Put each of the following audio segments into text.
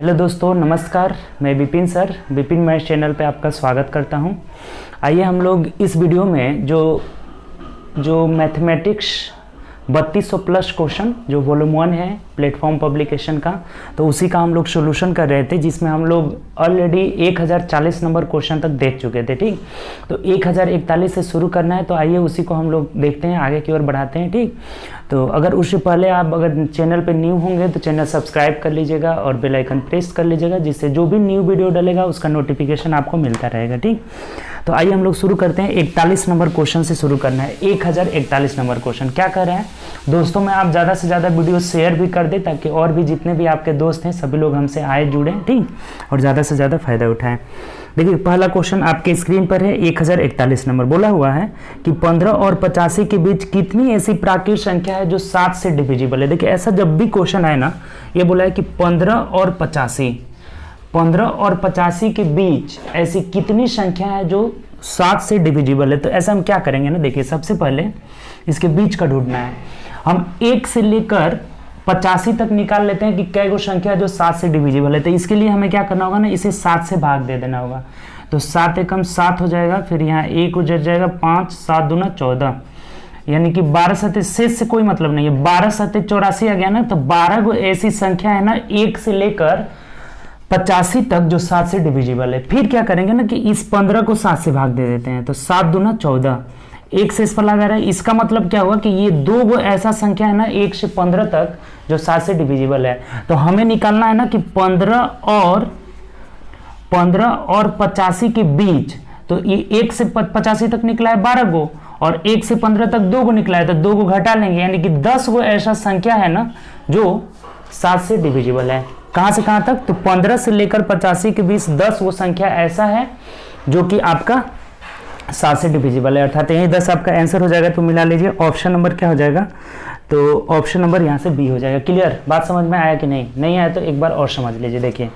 Hello दोस्तों, नमस्कार। मैं Vipin sir, Vipin maths channel पे आपका स्वागत करता हूं। आइए हम लोग इस वीडियो में जो मैथमेटिक्स 3200 प्लस क्वेश्चन जो वॉल्यूम 1 है प्लेटफॉर्म पब्लिकेशन का, तो उसी का हम लोग सोल्यूशन कर रहे थे, जिसमें हम लोग ऑलरेडी 1040 नंबर क्वेश्चन तक देख चुके थे। ठीक, तो 1041 से शुरू करना है, तो आइए उसी को हम लोग देखते हैं, आगे की ओर बढ़ाते हैं। ठीक, तो अगर उससे पहले आप अगर चैनल पे न्यू होंगे तो चैनल सब्सक्राइब कर लीजिएगा और बेल आइकन प्रेस कर लीजिएगा, जिससे जो भी न्यू वीडियो डलेगा उसका नोटिफिकेशन आपको मिलता रहेगा। ठीक, तो आइए हम लोग शुरू करते हैं। 41 नंबर क्वेश्चन से शुरू करना है। 1041 नंबर क्वेश्चन क्या कर रहे हैं दोस्तों में, आप ज़्यादा से ज़्यादा वीडियो शेयर भी कर दें, ताकि और भी जितने भी आपके दोस्त हैं सभी लोग हमसे आए जुड़े। ठीक, और ज़्यादा से ज़्यादा फायदा उठाएं। देखिए, पहला क्वेश्चन आपके स्क्रीन पर है। 1041 नंबर बोला हुआ है कि 15 और 85 के बीच कितनी ऐसी प्राकृत संख्या है जो 7 से डिविजिबल है। देखिए, ऐसा जब भी क्वेश्चन आए ना, ये बोला है कि 15 और 85 के बीच ऐसी कितनी संख्या है जो 7 से डिविजिबल है। तो ऐसा हम क्या करेंगे ना, देखिए सबसे पहले इसके बीच का ढूंढना है। हम 1 से लेकर 85 तक निकाल लेते हैं कि कै गो संख्या जो 7 से डिविजिबल है। तो इसके लिए हमें क्या करना होगा ना, इसे 7 से भाग दे देना होगा। तो 7 एकम 7 हो जाएगा, फिर यहाँ 1 उजड़ जाएगा, 5 7 दूना 14, यानी कि 12 सत्ते शेष से कोई मतलब नहीं है, 12 सत्ते 84 आ गया ना। तो 12 गो ऐसी संख्या है ना 1 से लेकर 85 तक जो 7 से डिविजिबल है। फिर क्या करेंगे ना कि इस 15 को 7 से भाग दे देते हैं, तो 7 दूना 14, 1 से इस पर लगा रहा है। इसका मतलब क्या हुआ कि ये दो गो ऐसा संख्या है ना 1 से 15 तक जो 7 से डिविजिबल है। तो हमें निकालना है ना कि 15 और 85 के बीच, तो ये 1 से 85 तक निकला है 12 गो, और 1 से 15 तक 2 गो निकला है, तो 2 गो घटा लेंगे, यानी कि 10 गो ऐसा संख्या है ना जो 7 से डिविजिबल है। कहां से कहां तक, तो 15 से लेकर 85 के बीच 10 वो संख्या ऐसा है जो कि आपका 7 से डिविजिबल है, अर्थात यही 10 आपका आंसर हो जाएगा। तो मिला लीजिए, ऑप्शन नंबर क्या हो जाएगा, तो ऑप्शन नंबर यहाँ से बी हो जाएगा। क्लियर, बात समझ में आया कि नहीं आया तो एक बार और समझ लीजिए। देखिए,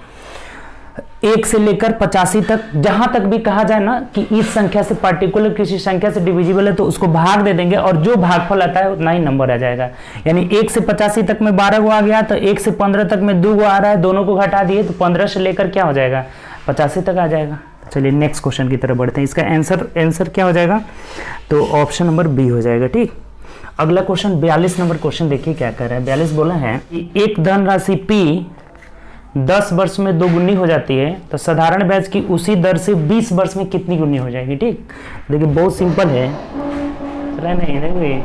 1 से लेकर 85 तक जहां तक भी कहा जाए ना कि इस संख्या से पार्टिकुलर किसी संख्या से डिविजिबल है, तो उसको भाग दे देंगे और जो भागफल आता है उतना ही नंबर आ जाएगा। यानी 1 से 85 तक में 12 गो आ गया, तो 1 से 15 तक में 2 गो आ रहा है, दोनों को घटा दिए तो 15 से लेकर क्या हो जाएगा 85 तक आ जाएगा। चलिए नेक्स्ट क्वेश्चन की तरफ बढ़ते हैं। इसका आंसर क्या हो जाएगा, तो ऑप्शन नंबर बी हो जाएगा। ठीक, अगला क्वेश्चन 42 नंबर क्वेश्चन देखिए क्या कर रहा है। 42 बोला है कि एक धनराशि P 10 वर्ष में 2 गुनी हो जाती है, तो साधारण ब्याज की उसी दर से 20 वर्ष में कितनी गुनी हो जाएगी। ठीक, देखिए बहुत सिंपल है, नहीं।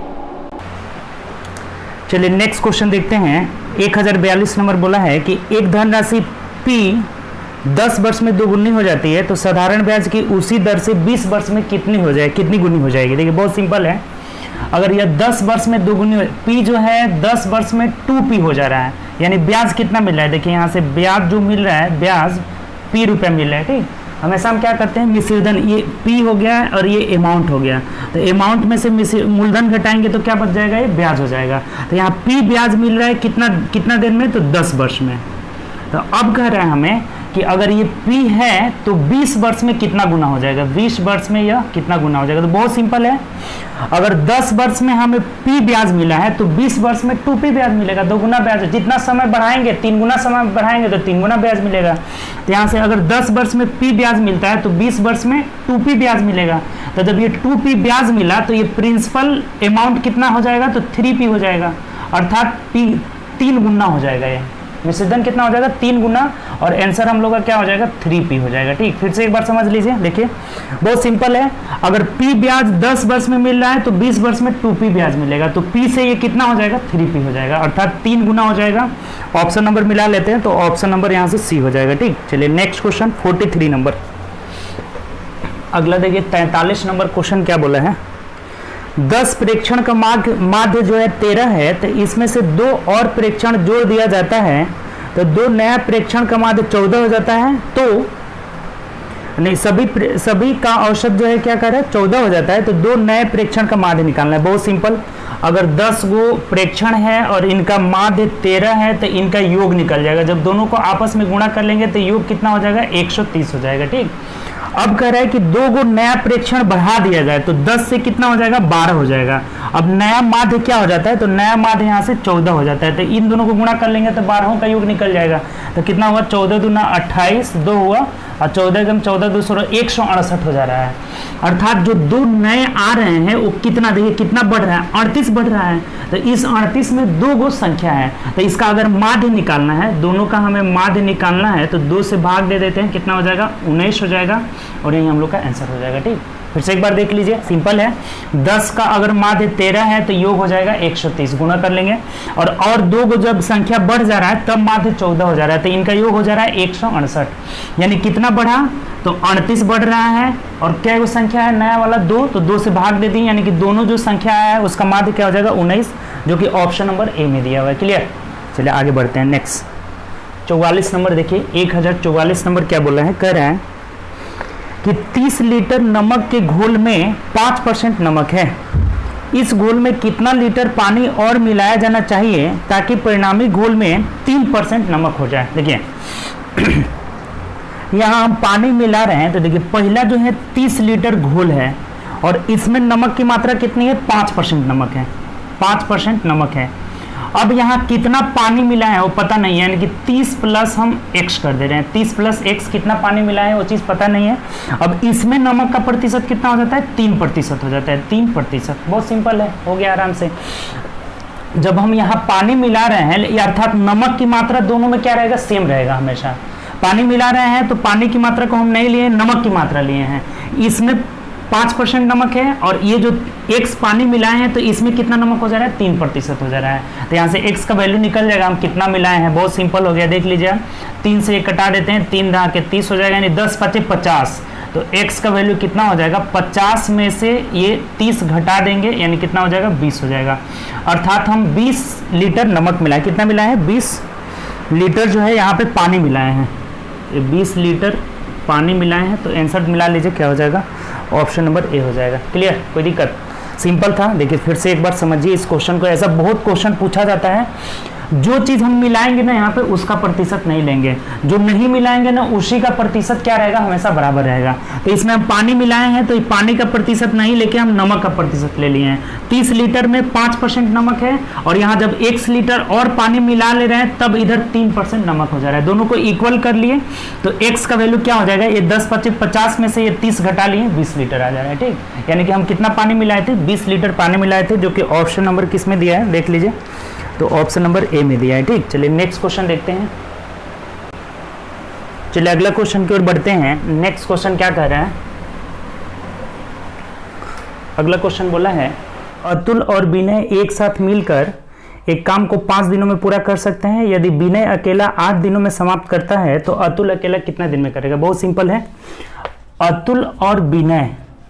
चलिए नेक्स्ट क्वेश्चन देखते हैं। 1042 नंबर बोला है कि एक धनराशि P 10 वर्ष में 2 गुनी हो जाती है, तो साधारण ब्याज की उसी दर से 20 वर्ष में कितनी गुनी हो जाएगी। देखिए बहुत सिंपल है, अगर यह 10 वर्ष में 2 गुनी, P जो है 10 वर्ष में 2P हो जा रहा है, यानी ब्याज कितना मिल रहा है। देखिए यहाँ से ब्याज जो मिल रहा है, ब्याज P रुपया मिल रहा है। ठीक, हमेशा हम क्या करते हैं मिश्रधन, ये P हो गया और ये अमाउंट हो गया, तो अमाउंट में से मूलधन घटाएंगे तो क्या बच जाएगा, ये ब्याज हो जाएगा। तो यहाँ P ब्याज मिल रहा है कितना दिन में, तो 10 वर्ष में। तो अब कह रहे हैं हमें कि अगर ये P है तो 20 वर्ष में कितना गुना हो जाएगा, 20 वर्ष में यह कितना गुना हो जाएगा। तो बहुत सिंपल है, अगर 10 वर्ष में हमें P ब्याज मिला है तो 20 वर्ष में 2P ब्याज मिलेगा, 2 गुना ब्याज। जितना समय बढ़ाएंगे 3 गुना समय बढ़ाएंगे तो 3 गुना ब्याज मिलेगा। तो यहाँ से अगर 10 वर्ष में P ब्याज मिलता है तो 20 वर्ष में 2P ब्याज मिलेगा। तो जब ये 2P ब्याज मिला तो ये प्रिंसिपल अमाउंट कितना हो जाएगा, तो 3P हो जाएगा, अर्थात P 3 गुना हो जाएगा। ये विसर्जन कितना हो जाएगा, 3 गुना, और आंसर हम लोग का क्या हो जाएगा 3P हो जाएगा। ठीक, फिर से एक बार समझ लीजिए। देखिए बहुत सिंपल है, अगर P ब्याज 10 वर्ष में मिल रहा है तो 20 वर्ष में 2P ब्याज मिलेगा, तो P से ये कितना हो जाएगा 3P हो जाएगा, अर्थात 3 गुना हो जाएगा। ऑप्शन नंबर मिला लेते हैं, तो ऑप्शन नंबर यहाँ से C हो जाएगा। ठीक, चलिए नेक्स्ट क्वेश्चन 43 नंबर। अगला देखिए 43 नंबर क्वेश्चन क्या बोला है, 10 प्रेक्षण का माध्य जो है 13 है, तो इसमें से 2 और प्रेक्षण जोड़ दिया जाता है, तो 2 नया प्रेक्षण का माध्य 14 हो जाता है। तो नहीं, सभी का औसत जो है क्या कर रहा है 14 हो जाता है, तो 2 नए प्रेक्षण का माध्य निकालना है। बहुत सिंपल, अगर 10 गो प्रेक्षण है और इनका माध्य 13 है तो इनका योग निकल जाएगा। जब दोनों को आपस में गुणा कर लेंगे तो योग कितना हो जाएगा, 130 हो जाएगा। ठीक, अब कह रहा है कि 2 गो नया प्रेक्षण बढ़ा दिया जाए तो 10 से कितना हो जाएगा, 12 हो जाएगा। अब नया माध्य क्या हो जाता है, तो नया माध्य यहाँ से 14 हो जाता है, तो इन दोनों को गुणा कर लेंगे तो 12 का योग निकल जाएगा। तो कितना हुआ, 14 दूना 28, 2 हुआ और 14 कम 14 2 16 168 हो जा रहा है। अर्थात जो 2 नए आ रहे हैं वो कितना, देखिए कितना बढ़ रहा है, 38 बढ़ रहा है। तो इस 38 में 2 गो संख्या है, तो इसका अगर माध्य निकालना है, दोनों का हमें माध्य निकालना है तो 2 से भाग दे देते हैं, कितना हो जाएगा, 19 हो जाएगा और यही हम लोग का आंसर हो जाएगा। ठीक, फिर से एक बार देख लीजिए, सिंपल है। 10 का अगर माध्य 13 है तो योग हो जाएगा 130, गुणा कर लेंगे और 2 को जब संख्या बढ़ जा रहा है तब माध्य 14 हो जा रहा है, तो इनका योग हो जा रहा है 168। यानी कितना बढ़ा, तो 38 बढ़ रहा है और क्या वो संख्या है नया वाला 2, तो 2 से भाग दे दी, यानी कि दोनों जो संख्या है उसका माध्य क्या हो जाएगा, 19, जो कि ऑप्शन नंबर ए में दिया हुआ है। क्लियर, चलिए आगे बढ़ते हैं। नेक्स्ट 44 नंबर देखिए, 1044 नंबर क्या बोल रहा है, कह रहा है कि 30 लीटर नमक के घोल में 5% नमक है, इस घोल में कितना लीटर पानी और मिलाया जाना चाहिए ताकि परिणामी घोल में 3% नमक हो जाए। देखिए यहाँ हम पानी मिला रहे हैं, तो देखिए पहला जो है 30 लीटर घोल है और इसमें नमक की मात्रा कितनी है, 5% नमक है, 5% नमक है। अब यहाँ कितना पानी मिला है वो पता नहीं है, यानी कि 30 प्लस हम x कर दे रहे हैं, 30 प्लस x कितना पानी मिला है वो चीज़ पता नहीं है। अब इसमें नमक का प्रतिशत कितना हो जाता है, 3% हो जाता है, 3%। बहुत सिंपल है, हो गया आराम से। जब हम यहाँ पानी मिला रहे हैं, अर्थात नमक की मात्रा दोनों में क्या रहेगा, सेम रहेगा हमेशा। पानी मिला रहे हैं तो पानी की मात्रा को हम नहीं लिए, नमक की मात्रा लिए हैं। इसमें 5% नमक है और ये जो x पानी मिलाए हैं तो इसमें कितना नमक हो जा रहा है, 3% हो जा रहा है। तो यहाँ से x का वैल्यू निकल जाएगा, हम कितना मिलाए हैं, बहुत सिंपल हो गया, देख लीजिए। 3 से 1 कटा देते हैं, 3 रहा के 30 हो जाएगा, यानी 10 5 50। तो x का वैल्यू कितना हो जाएगा, 50 में से ये 30 घटा देंगे, यानी कितना हो जाएगा, 20 हो जाएगा। अर्थात हम 20 लीटर नमक मिलाए, कितना मिलाए हैं, 20 लीटर जो है यहाँ पे पानी मिलाए हैं, 20 लीटर पानी मिलाए हैं। तो आंसर मिला लीजिए, क्या हो जाएगा, ऑप्शन नंबर ए हो जाएगा। क्लियर, कोई दिक्कत, सिंपल था। देखिए फिर से एक बार समझिए इस क्वेश्चन को, ऐसा बहुत क्वेश्चन पूछा जाता है, जो चीज़ हम मिलाएंगे ना यहाँ पे उसका प्रतिशत नहीं लेंगे, जो नहीं मिलाएंगे ना उसी का प्रतिशत क्या रहेगा, हमेशा बराबर रहेगा। तो इसमें हम पानी मिलाए हैं तो पानी का प्रतिशत नहीं लेके हम नमक का प्रतिशत ले लिए हैं। 30 लीटर में 5% नमक है और यहाँ जब 1 लीटर और पानी मिला ले रहे हैं तब इधर 3% नमक हो जा रहा है, दोनों को इक्वल कर लिए। तो x का वैल्यू क्या हो जाएगा, ये 10 25 50 में से ये 30 घटा लिए, 20 लीटर आ जा रहा है। ठीक, यानी कि हम कितना पानी मिलाए थे, 20 लीटर पानी मिलाए थे, जो कि ऑप्शन नंबर किस में दिया है, देख लीजिए, तो ऑप्शन नंबर ए में दिया है। ठीक, चलिए नेक्स्ट क्वेश्चन देखते हैं। चलिए अगला क्वेश्चन की ओर बढ़ते हैं। नेक्स्ट क्वेश्चन क्या कह रहा है, अगला क्वेश्चन बोला है अतुल और विनय एक साथ मिलकर एक काम को 5 दिनों में पूरा कर सकते हैं। यदि विनय अकेला 8 दिनों में समाप्त करता है तो अतुल अकेला कितना दिन में करेगा। बहुत सिंपल है, अतुल और विनय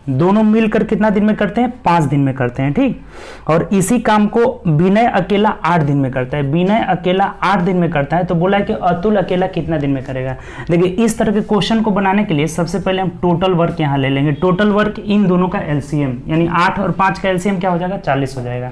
दोनों मिलकर कितना दिन में करते हैं, 5 दिन में करते हैं। ठीक, और इसी काम को विनय अकेला 8 दिन में करता है, विनय अकेला 8 दिन में करता है। तो बोला है कि अतुल अकेला कितना दिन में करेगा। देखिए इस तरह के क्वेश्चन को बनाने के लिए सबसे पहले हम टोटल वर्क यहाँ ले लेंगे। टोटल वर्क इन दोनों का एलसीएम, यानी 8 और 5 का एलसीएम क्या हो जाएगा, 40 हो जाएगा।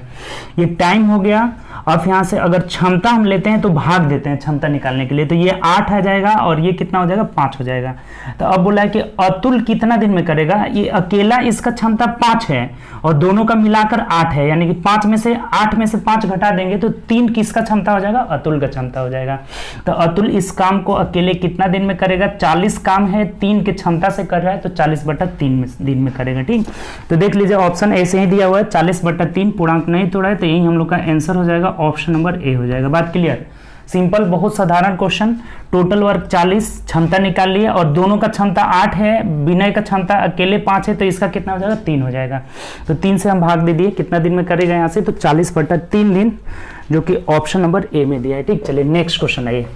ये टाइम हो गया। अब यहाँ से अगर क्षमता हम लेते हैं तो भाग देते हैं क्षमता निकालने के लिए, तो ये 8 आ जाएगा और ये कितना हो जाएगा, 5 हो जाएगा। तो अब बोला है कि अतुल कितना दिन में करेगा, ये अकेला इसका क्षमता 5 है और दोनों का मिलाकर 8 है, यानी कि 8 में से 5 घटा देंगे तो 3 किसका क्षमता हो जाएगा, अतुल का क्षमता हो जाएगा। तो अतुल इस काम को अकेले कितना दिन में करेगा, 40 काम है, 3 के क्षमता से कर रहा है तो 40/3 दिन में करेगा। ठीक, तो देख लीजिए ऑप्शन ऐसे ही दिया हुआ है, 40/3 पूर्णांक नहीं तोड़ा है, तो यही हम लोग का आंसर हो जाएगा, ऑप्शन नंबर ए हो जाएगा। बात क्लियर, सिंपल, बहुत साधारण क्वेश्चन। टोटल वर्क 40, क्षमता निकाल लिए और दोनों का क्षमता 8 है, विनय का क्षमता अकेले 5 है, तो इसका कितना हो जाएगा, 3 हो जाएगा। तो 3 से हम भाग दे दिए, कितना दिन में करेगा यहाँ से, तो 40/3 दिन, जो कि ऑप्शन नंबर ए में दिया है। ठीक, चलिए नेक्स्ट क्वेश्चन आइए।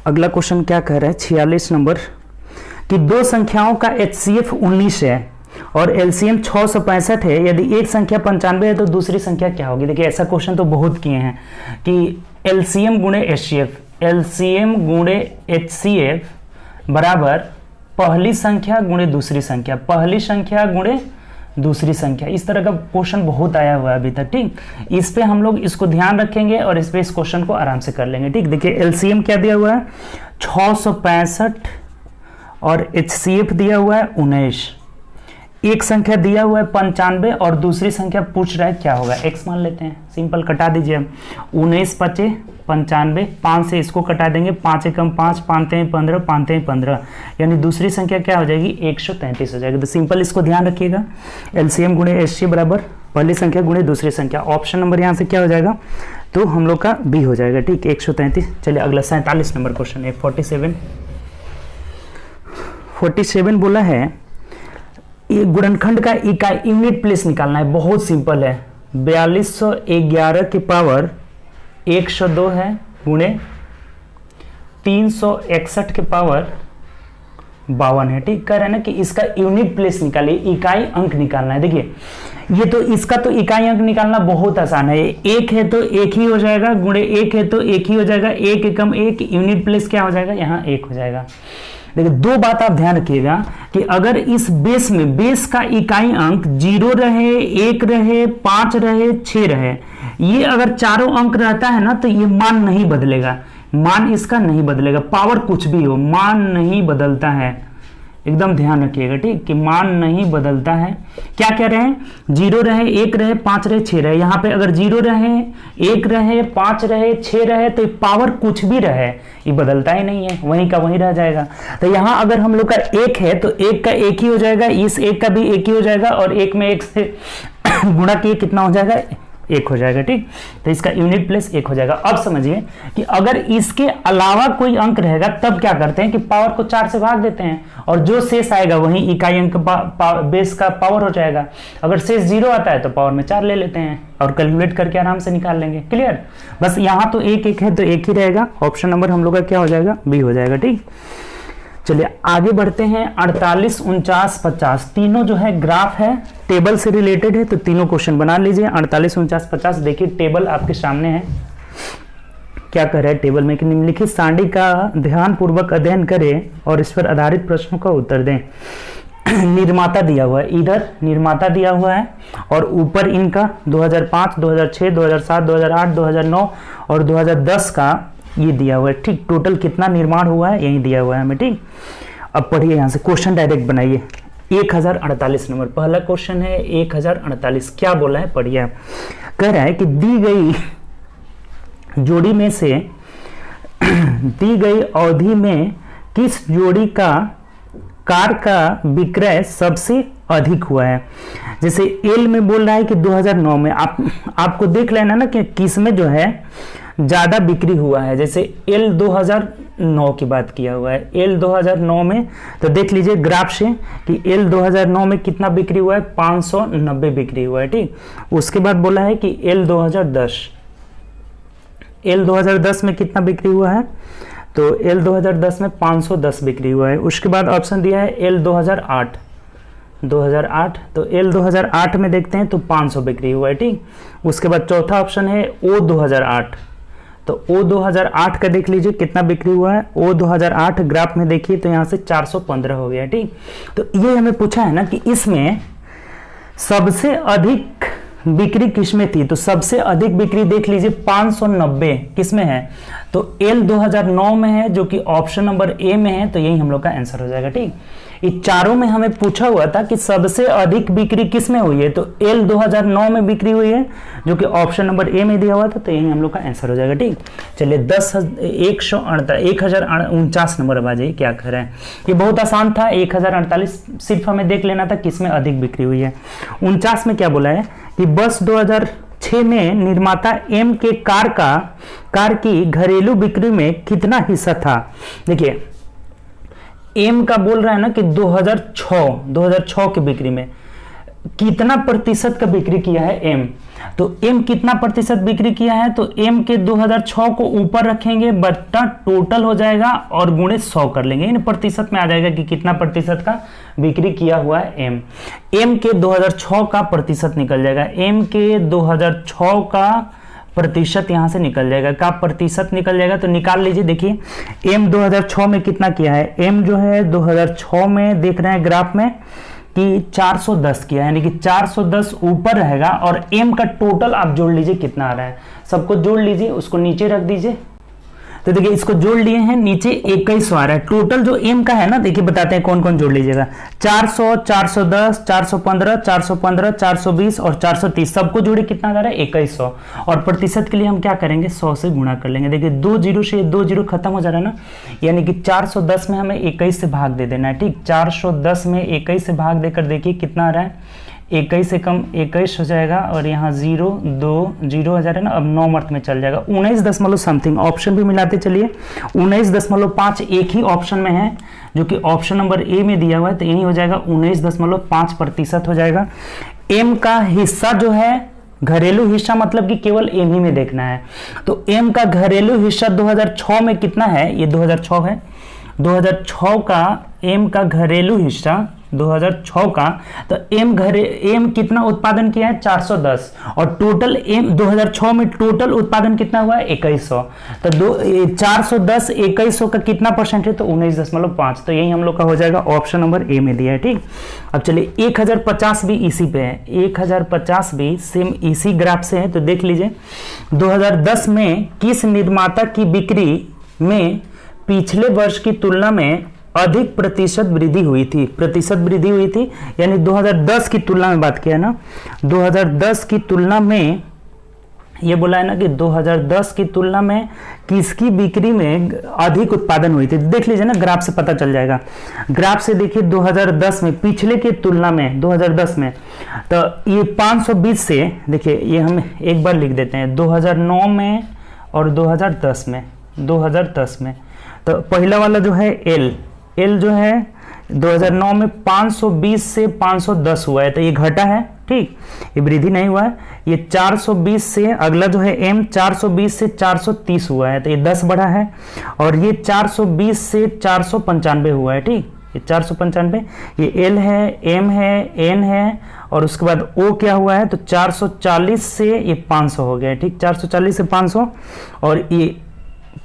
अगला क्वेश्चन क्या कह रहा है, 46 नंबर, कि दो संख्याओं का HCF 19 है और एलसीएम 665 है। यदि एक संख्या 95 है तो दूसरी संख्या क्या होगी। देखिए ऐसा क्वेश्चन तो बहुत किए हैं कि एलसीएम गुणे एचसीएफ, एलसीएम गुणे एचसीएफ बराबर पहली संख्या गुणे दूसरी संख्या, पहली संख्या गुणे दूसरी संख्या। इस तरह का क्वेश्चन बहुत आया हुआ है अभी तक, ठीक। इस पे हम लोग इसको ध्यान रखेंगे और इस पे इस क्वेश्चन को आराम से कर लेंगे, ठीक। देखिए एलसीएम क्या दिया हुआ है 665 और एचसीएफ दिया हुआ है 19। एक संख्या दिया हुआ है 95 और दूसरी संख्या पूछ रहा है क्या होगा, x मान लेते हैं, सिंपल कटा दीजिए। 19 पचे 95, 5 से इसको कटा देंगे, 5 एकम 5, 5 हैं 15, 5 हैं 15, यानी दूसरी संख्या क्या हो जाएगी 133 हो जाएगी। तो सिंपल इसको ध्यान रखिएगा, एलसीएम गुणे एचसी बराबर पहली संख्या गुणे दूसरी संख्या। ऑप्शन नंबर यहाँ से क्या हो जाएगा, तो हम लोग का बी हो जाएगा, ठीक 133। चलिए अगला 47 नंबर क्वेश्चन है 47 बोला है ये गुणनखंड का इकाई यूनिट प्लेस निकालना है, बहुत सिंपल है। 4211 की पावर 102 है गुणे 361 के पावर 52 है, ठीक। कह रहे हैं ना कि इसका यूनिट प्लेस निकालिए, इकाई अंक निकालना है। देखिए ये तो इसका तो इकाई अंक निकालना बहुत आसान है, एक है तो एक ही हो जाएगा, गुणे एक है तो एक ही हो जाएगा, एक एकम एक, यूनिट प्लेस क्या हो जाएगा यहाँ एक हो जाएगा। देखिए दो बात आप ध्यान रखिएगा कि अगर इस बेस में बेस का इकाई अंक 0 रहे, 1 रहे, 5 रहे, 6 रहे, ये अगर चारों अंक रहता है ना तो ये मान नहीं बदलेगा, मान इसका नहीं बदलेगा, पावर कुछ भी हो मान नहीं बदलता है, एकदम ध्यान रखिएगा, ठीक कि मान नहीं बदलता है। क्या कह रहे हैं 0 रहे, 1 रहे, 5 रहे, 6 रहे, यहाँ पे अगर 0 रहे, 1 रहे, 5 रहे, 6 रहे तो पावर कुछ भी रहे ये बदलता ही नहीं है, वहीं का वहीं रह जाएगा। तो यहाँ अगर हम लोग का 1 है तो 1 का 1 ही हो जाएगा, इस 1 का भी 1 ही हो जाएगा और 1 में 1 से गुणा किए कितना हो जाएगा 1 हो जाएगा, ठीक। तो इसका यूनिट प्लेस 1 हो जाएगा। अब समझिए कि अगर इसके अलावा कोई अंक रहेगा तब क्या करते हैं कि पावर को 4 से भाग देते हैं और जो शेष आएगा वही इकाई अंक बेस का पावर हो जाएगा। अगर शेष 0 आता है तो पावर में 4 ले लेते हैं और कैलकुलेट करके आराम से निकाल लेंगे, क्लियर। बस यहाँ तो 1 है तो 1 ही रहेगा, ऑप्शन नंबर हम लोग का क्या हो जाएगा बी हो जाएगा, ठीक। चलिए आगे बढ़ते हैं 48, 49, 50 तीनों जो है ग्राफ है, टेबल से रिलेटेड है, तो तीनों क्वेश्चन बना लीजिए। 48, 49, 50 देखिए टेबल आपके सामने है, क्या कर रहा है टेबल में कि निम्नलिखित सारणी का ध्यान पूर्वक अध्ययन करें और इस पर आधारित प्रश्नों का उत्तर दें। निर्माता दिया हुआ है, इधर निर्माता दिया हुआ है और ऊपर इनका 2005, 2006, 2007, 2008, 2009 और 2010 का ये दिया हुआ है, ठीक। टोटल कितना निर्माण हुआ है यही दिया हुआ है हमें, ठीक। अब पढ़िए यहाँ से क्वेश्चन डायरेक्ट बनाइए। 1048 नंबर पहला क्वेश्चन है 1048। क्या बोला है पढ़िए। कह रहा है कि दी गई जोड़ी में से दी गई अवधि में किस जोड़ी का कार का विक्रय सबसे अधिक हुआ है। जैसे एल में बोल रहा है कि 2009 में आपको देख लेना ना कि किस में जो है ज्यादा बिक्री हुआ है। जैसे एल 2009 की बात किया हुआ है, एल 2009 में तो देख लीजिए ग्राफ से कि एल 2009 में कितना बिक्री हुआ है 590 बिक्री हुआ है, ठीक। उसके बाद बोला है कि एल 2010 में कितना बिक्री हुआ है, तो एल 2010 में 510 बिक्री हुआ है। उसके बाद ऑप्शन दिया है एल 2008, तो एल 2008 में देखते हैं तो 500 बिक्री हुआ है, ठीक। उसके बाद चौथा ऑप्शन है ओ 2008, तो ओ 2008 का देख लीजिए कितना बिक्री हुआ है। ओ 2008 ग्राफ में देखिए तो यहाँ से 415 हो गया, ठीक। तो ये हमें पूछा है ना कि इसमें सबसे अधिक बिक्री किसमें थी, तो सबसे अधिक बिक्री देख लीजिए 590 किसमें है, तो एल 2009 में है जो कि ऑप्शन नंबर ए में है, तो यही हम लोग का आंसर हो जाएगा, ठीक। ये चारों में हमें पूछा हुआ था कि सबसे अधिक बिक्री किसमें हुई है, तो एल 2009 में बिक्री हुई है जो कि ऑप्शन नंबर ए में दिया हुआ था, तो यही हम लोग का आंसर हो जाएगा, ठीक। चलिए 1049 नंबर अब आ जाइए क्या कह रहा है। ये बहुत आसान था, 1048 सिर्फ हमें देख लेना था किसमें अधिक बिक्री हुई है। 49 में क्या बोला है कि वर्ष 2006 में निर्माता एम के कार की घरेलू बिक्री में कितना हिस्सा था। देखिए एम का बोल रहा है ना कि 2006 की बिक्री में कितना प्रतिशत का बिक्री किया है एम, तो एम कितना प्रतिशत बिक्री किया है, तो एम के 2006 को ऊपर रखेंगे बट्टा टोटल हो जाएगा और गुणे 100 कर लेंगे, इन प्रतिशत में आ जाएगा कि कितना प्रतिशत का बिक्री किया हुआ है एम। एम के 2006 का प्रतिशत निकल जाएगा, एम के 2006 का प्रतिशत यहां से निकल जाएगा, का प्रतिशत निकल जाएगा, तो निकाल लीजिए। देखिए एम 2006 में कितना किया है, एम जो है 2006 में देख रहे हैं ग्राफ में कि 410 किया, यानी कि 410 ऊपर रहेगा और m का टोटल आप जोड़ लीजिए कितना आ रहा है, सबको जोड़ लीजिए, उसको नीचे रख दीजिए। तो देखिए इसको जोड़ लिए हैं, नीचे 21 आ रहा है, टोटल जो m का है ना, देखिए बताते हैं कौन कौन जोड़ लीजिएगा। 400, 410, 415, 415, 420 और 430 सबको जोड़े कितना आ रहा है 2100। और प्रतिशत के लिए हम क्या करेंगे, 100 से गुणा कर लेंगे। देखिए 2 जीरो से 2 जीरो खत्म हो जा रहा है ना, यानी कि 410 में हमें 21 से भाग दे देना है। ठीक, 410 में 21 से भाग देकर देखिए कितना आ रहा है, 21 से कम 21 हो जाएगा और यहाँ 0 2 0 हो जा रहा है ना, अब 9 मर्थ में चल जाएगा। 19 दशमलव समथिंग, ऑप्शन भी मिलाते चलिए, 19.5 एक ही ऑप्शन में है जो कि ऑप्शन नंबर ए में दिया हुआ है, तो यही हो जाएगा 19.5% हो जाएगा। एम का हिस्सा जो है, घरेलू हिस्सा मतलब कि केवल एम ही में देखना है, तो एम का घरेलू हिस्सा 2006 में कितना है, ये 2006 है, 2006 का एम का घरेलू हिस्सा 2006 का, तो एम कितना उत्पादन किया है 410 और टोटल एम 2006 में टोटल उत्पादन कितना हुआ है 2100, तो 410 2100 का कितना परसेंट है, तो 19.5, तो यही हम लोग का हो जाएगा, ऑप्शन नंबर ए में दिया है। ठीक, अब चलिए 1050 भी इसी पे है, 1050 भी सेम इसी ग्राफ से है, तो देख लीजिए 2010 में किस निर्माता की बिक्री में पिछले वर्ष की तुलना में अधिक प्रतिशत वृद्धि हुई थी, प्रतिशत वृद्धि हुई थी, यानी 2010 की तुलना में बात किया ना, 2010 की तुलना में ये बोला है ना कि 2010 की तुलना में किसकी बिक्री में अधिक उत्पादन हुई थी। देख लीजिए ना, ग्राफ से पता चल जाएगा। ग्राफ से देखिए 2010 में पिछले की तुलना में 2010 में, तो ये 520 से, देखिए ये हम एक बार लिख देते हैं, 2009 में और 2010 में, 2010 में, तो पहला वाला जो है एल जो है 2009 में 520 से 510 हुआ है, तो ये घटा है। ठीक, ये वृद्धि नहीं हुआ है। ये 420 से अगला जो है एम 420 से 430 हुआ है, तो ये 10 बढ़ा है। और ये 420 से 495 हुआ है। ठीक, ये 495, ये एल है, एम है, एन है, और उसके बाद ओ क्या हुआ है, तो 440 से ये 500 हो गया है। ठीक, 440 से 500, और ये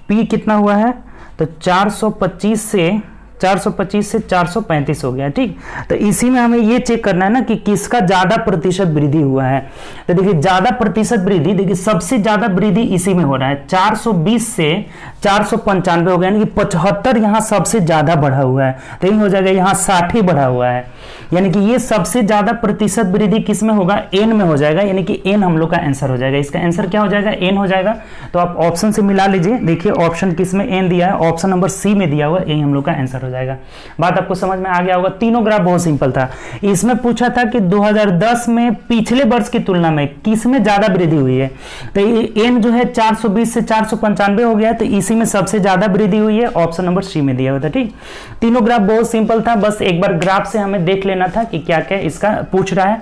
पी कितना हुआ है, तो 425 से 435 हो गया। ठीक, तो इसी में हमें ये चेक करना है ना कि किसका ज्यादा प्रतिशत वृद्धि हुआ है। तो देखिए ज्यादा प्रतिशत वृद्धि, देखिए सबसे ज्यादा वृद्धि इसी में हो रहा है, 420 से 495 हो गया, यानी कि 75 यहाँ सबसे ज्यादा बढ़ा हुआ है, तो यही हो जाएगा, यहाँ 60 बढ़ा हुआ है, यानी कि ये सबसे ज्यादा प्रतिशत वृद्धि किस में होगा, एन में हो जाएगा, यानी कि एन हम लोग का आंसर हो जाएगा। इसका आंसर क्या हो जाएगा, एन हो जाएगा। तो आप ऑप्शन से मिला लीजिए, देखिए ऑप्शन किस में एन दिया है, ऑप्शन नंबर सी में दिया हुआ, यही हम लोग का आंसर हो जाएगा। बात आपको समझ में आ गया होगा। तीनों ग्राफ बहुत सिंपल था। इसमें पूछा था कि 2010 में पिछले वर्ष की तुलना में किस में ज्यादा वृद्धि हुई है, तो एन जो है 420 से 495 हो गया, तो इसी में सबसे ज्यादा वृद्धि हुई है, ऑप्शन नंबर सी में दिया हुआ था। ठीक, तीनों ग्राफ बहुत सिंपल था, बस एक बार ग्राफ से हमें देख लेना था कि क्या क्या इसका पूछ रहा है।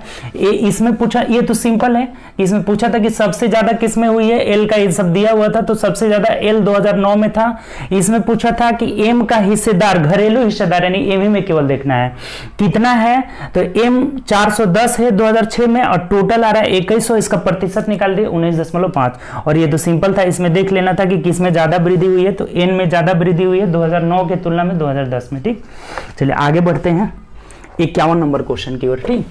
इसमें पूछा, ये तो सिंपल है, इसमें पूछा था कि सबसे ज्यादा किस में हुई है, एल का ये सब दिया हुआ था, तो सबसे ज्यादा एल 2009 में था। इसमें पूछा था कि एम का हिस्सेदार, घरेलू हिस्सेदार, यानी एम ही में केवल देखना है कितना है, तो एम 410 है 2006 में, और टोटल आ रहा है 2100, इसका प्रतिशत निकाल दिए 19.5, और ये तो सिंपल था। इसमें देख लेना था कि किस में ज्यादा वृद्धि हुई है, तो एन में ज्यादा वृद्धि हुई है 2009 के तुलना में 2010 में। ठीक, चलिए आगे बढ़ते हैं 51 नंबर क्वेश्चन की ओर। ठीक,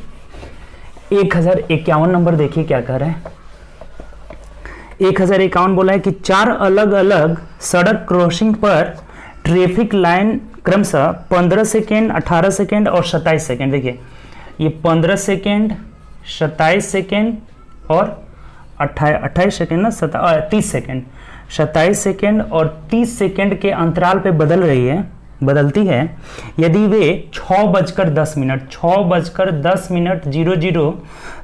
1051 नंबर देखिए क्या कह रहा है। 1051 बोला है कि 4 अलग अलग सड़क क्रॉसिंग पर ट्रैफिक लाइन क्रमशः 15 सेकेंड, 18 सेकेंड और 27 सेकेंड। देखिए ये 15 सेकेंड, 27 सेकेंड और 28 सेकेंड ना, 30 सेकेंड, 27 सेकेंड और 30 सेकेंड के अंतराल पे बदलती है। यदि वे 6:10 00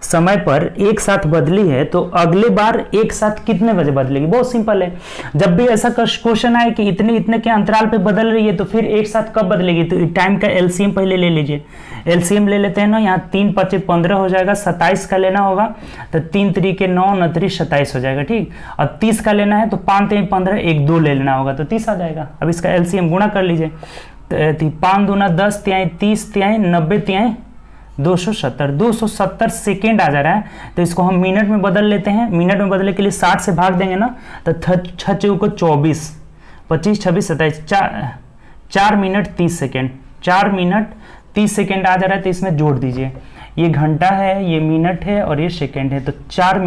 समय पर एक साथ बदली है, तो अगले बार एक साथ कितने बजे बदलेगी। बहुत सिंपल है, जब भी ऐसा क्वेश्चन आए कि इतने इतने के अंतराल पे बदल रही है, तो फिर एक साथ कब बदलेगी, तो टाइम का एलसीएम पहले ले लीजिए। एलसीएम ले लेते हैं ना, यहाँ 3 × 5 = 15 हो जाएगा, 27 का लेना होगा तो 3 × 3 = 9, 9 × 3 = 27 हो जाएगा। ठीक, और 30 का लेना है तो 5 × 3 = 15, 1 2 ले लेना होगा तो 30 आ जाएगा। अब इसका एलसीएम गुणा कर लीजिए, 5 दूना 10, 3 30, 3 90, 3 270, 270 सेकेंड आ जा रहा है। तो इसको हम मिनट में बदल लेते हैं। मिनट में बदलने के लिए 60 से भाग देंगे ना, तो 6 × 24, 25 26 27, 4 मिनट 30 सेकेंड, 4 मिनट 30 सेकेंड आ जा रहा है तो इसमें जोड़ दीजिए, ये घंटा है, ये मिनट है और ये सेकेंड है, तो 4